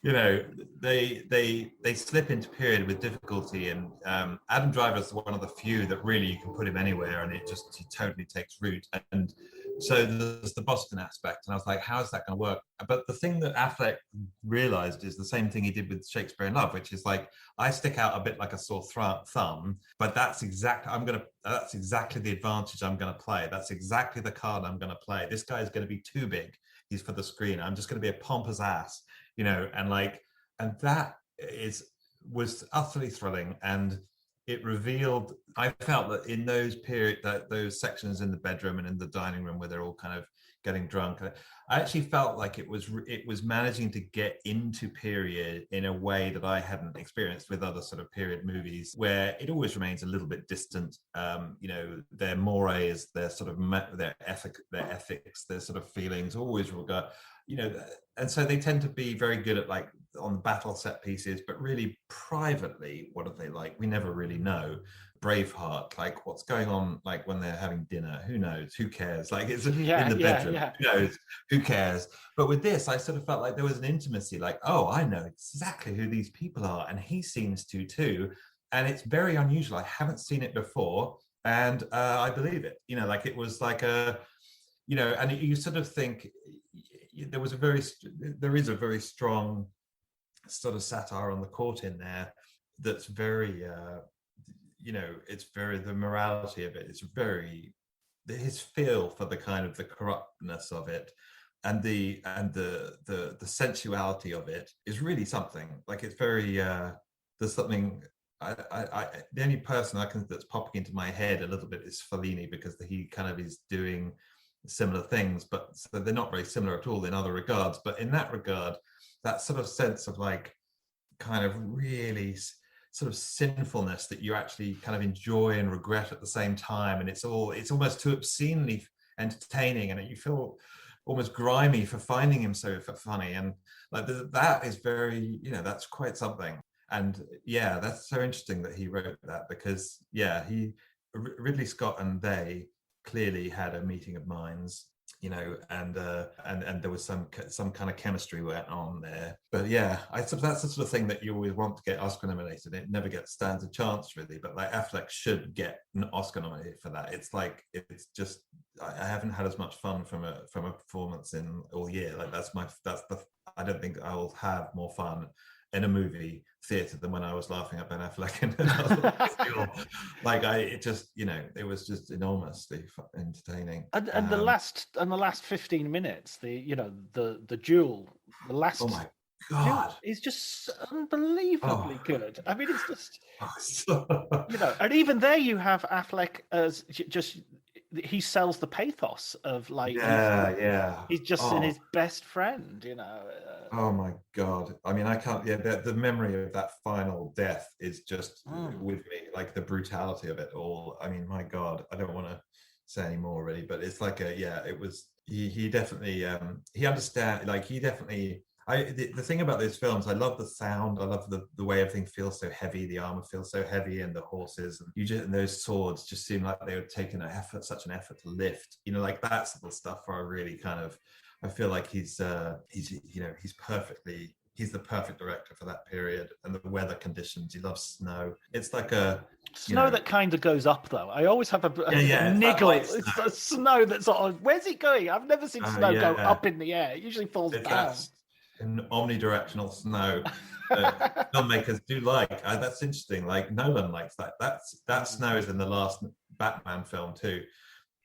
S9: They slip into period with difficulty, and Adam Driver's one of the few that really you can put him anywhere, and he totally takes root. And so there's the Boston aspect, and I was like, how is that going to work? But the thing that Affleck realized is the same thing he did with Shakespeare in Love, which is like, I stick out a bit like a sore thumb, but that's exactly the advantage I'm going to play. That's exactly the card I'm going to play. This guy is going to be too big. He's for the screen. I'm just going to be a pompous ass, and that was utterly thrilling. And it revealed, I felt that in those those sections in the bedroom and in the dining room where they're all kind of getting drunk, I actually felt like it was managing to get into period in a way that I hadn't experienced with other sort of period movies, where it always remains a little bit distant. Their mores, their sort of their ethics, their sort of feelings always regard, and so they tend to be very good at like on battle set pieces, but really privately, what are they like? We never really know. Braveheart, like what's going on, like when they're having dinner, who knows, who cares, like it's in the bedroom, who knows, who cares. But with this, I sort of felt like there was an intimacy, like, oh, I know exactly who these people are, and he seems to too, and it's very unusual. I haven't seen it before, and I believe it, like it was like a, and you sort of think there is a very strong sort of satire on the court in there that's very it's very, the morality of it is very, his feel for the kind of the corruptness of it and the sensuality of it is really something. Like it's very there's something, the only person that's popping into my head a little bit is Fellini, because he kind of is doing similar things, but so they're not very similar at all in other regards, but in that regard, that sort of sense of like kind of really sort of sinfulness that you actually kind of enjoy and regret at the same time, and it's almost too obscenely entertaining, and you feel almost grimy for finding him so funny, and like that is very, that's quite something. And yeah, that's so interesting that he wrote that, because Ridley Scott and they clearly had a meeting of minds, and there was some kind of chemistry went on there. But yeah, that's the sort of thing that you always want to get Oscar nominated. It never stands a chance really, but like Affleck should get an Oscar nominated for that. It's like, it's just, I haven't had as much fun from a performance in all year. Like I don't think I will have more fun in a movie theater than when I was laughing at Ben Affleck in another film. Like it was just enormously entertaining.
S10: And the last 15 minutes, the duel, the last.
S9: Oh my God,
S10: is just unbelievably good. I mean, it's just and even there you have Affleck as just. He sells the pathos of like he's just in his best friend,
S9: Oh my God, I mean, I can't. The memory of that final death is just with me, like the brutality of it all. I mean, my God, I don't want to say any more really, but it's like it was, he definitely he understand, like he definitely. The thing about those films, I love the sound. I love the way everything feels so heavy. The armor feels so heavy, and the horses, and those swords just seem like they were taking such an effort to lift. Like that sort of stuff. Where I really kind of, I feel like he's the perfect director for that period, and the weather conditions. He loves snow. It's like a
S10: snow that kind of goes up, though. I always have a niggle. It's the snow that's sort of, where's it going? I've never seen snow go up in the air. It usually falls down.
S9: In omnidirectional snow that filmmakers do like. That's interesting. Like Nolan likes that. That snow is in the last Batman film too,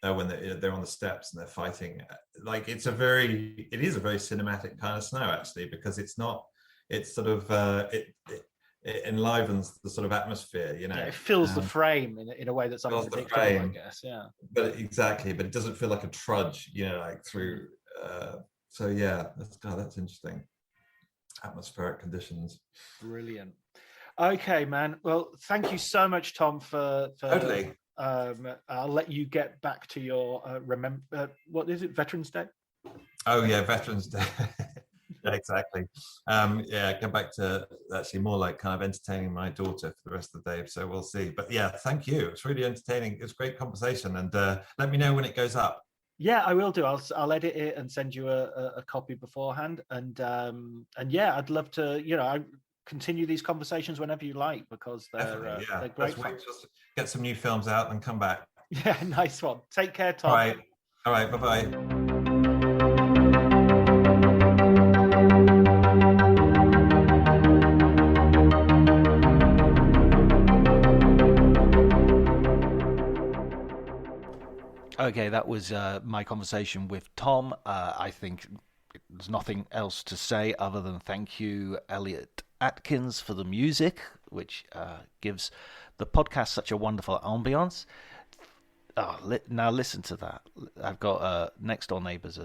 S9: when they're on the steps and they're fighting. Like it is a very cinematic kind of snow actually, because it's sort of it enlivens the sort of atmosphere.
S10: It fills the frame in a way that's unpredictable, I guess. Yeah.
S9: But it doesn't feel like a trudge. Like through. So yeah, that's interesting. Atmospheric conditions.
S10: Brilliant. Okay, man. Well, thank you so much, Tom, for
S9: totally.
S10: I'll let you get back to your what is it, Veterans Day?
S9: Oh yeah, Veterans Day. Exactly. Get back to actually more like kind of entertaining my daughter for the rest of the day. So we'll see. But yeah, thank you. It's really entertaining. It's a great conversation, and let me know when it goes up.
S10: Yeah, I will do. I'll edit it and send you a copy beforehand. And yeah, I'd love to, I continue these conversations whenever you like, because they're great.
S9: Just get some new films out and come back.
S10: Yeah, nice one. Take care, Tom.
S9: All right. Bye-bye.
S8: Okay, that was my conversation with Tom. I think there's nothing else to say other than thank you, Elliot Atkins, for the music, which gives the podcast such a wonderful ambience. Now listen to that. I've got next door neighbours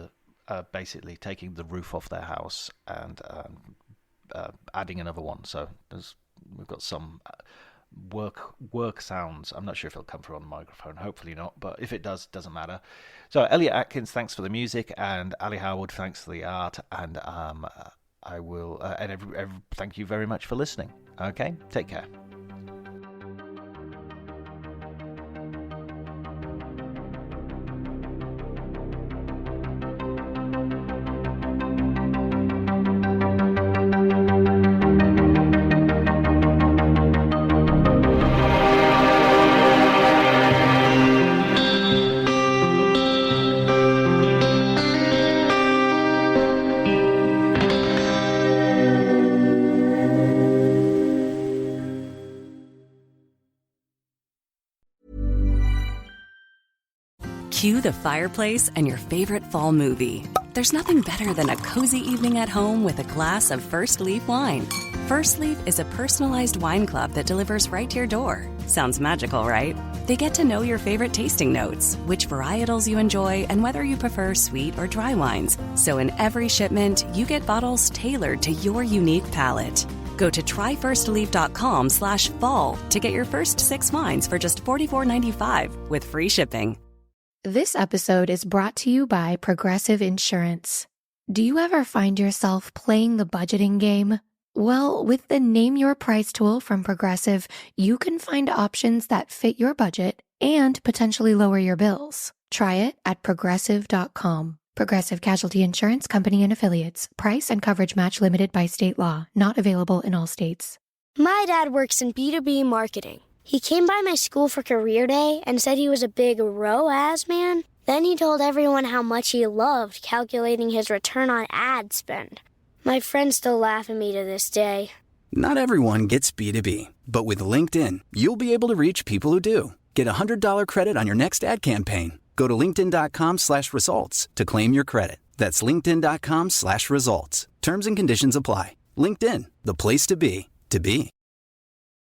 S8: are basically taking the roof off their house and adding another one. So we've got some work sounds. I'm not sure if it'll come through on the microphone. Hopefully not, but if it doesn't matter. So Elliot Atkins, thanks for the music, and Ali Howard, thanks for the art, and I will thank you very much for listening. Okay, take care.
S11: Cue the fireplace and your favorite fall movie. There's nothing better than a cozy evening at home with a glass of First Leaf wine. First Leaf is a personalized wine club that delivers right to your door. Sounds magical, right? They get to know your favorite tasting notes, which varietals you enjoy, and whether you prefer sweet or dry wines. So in every shipment, you get bottles tailored to your unique palate. Go to tryfirstleaf.com/fall to get your first 6 wines for just $44.95 with free shipping.
S3: This episode is brought to you by Progressive Insurance. Do you ever find yourself playing the budgeting game? Well, with the Name Your Price tool from Progressive, you can find options that fit your budget and potentially lower your bills. Try it at Progressive.com. Progressive Casualty Insurance Company and Affiliates. Price and coverage match limited by state law. Not available in all states.
S12: My dad works in B2B marketing. He came by my school for career day and said he was a big ROAS man. Then he told everyone how much he loved calculating his return on ad spend. My friends still laugh at me to this day.
S13: Not everyone gets B2B, but with LinkedIn, you'll be able to reach people who do. Get $100 credit on your next ad campaign. Go to linkedin.com/results to claim your credit. That's linkedin.com/results. Terms and conditions apply. LinkedIn, the place to be, to be.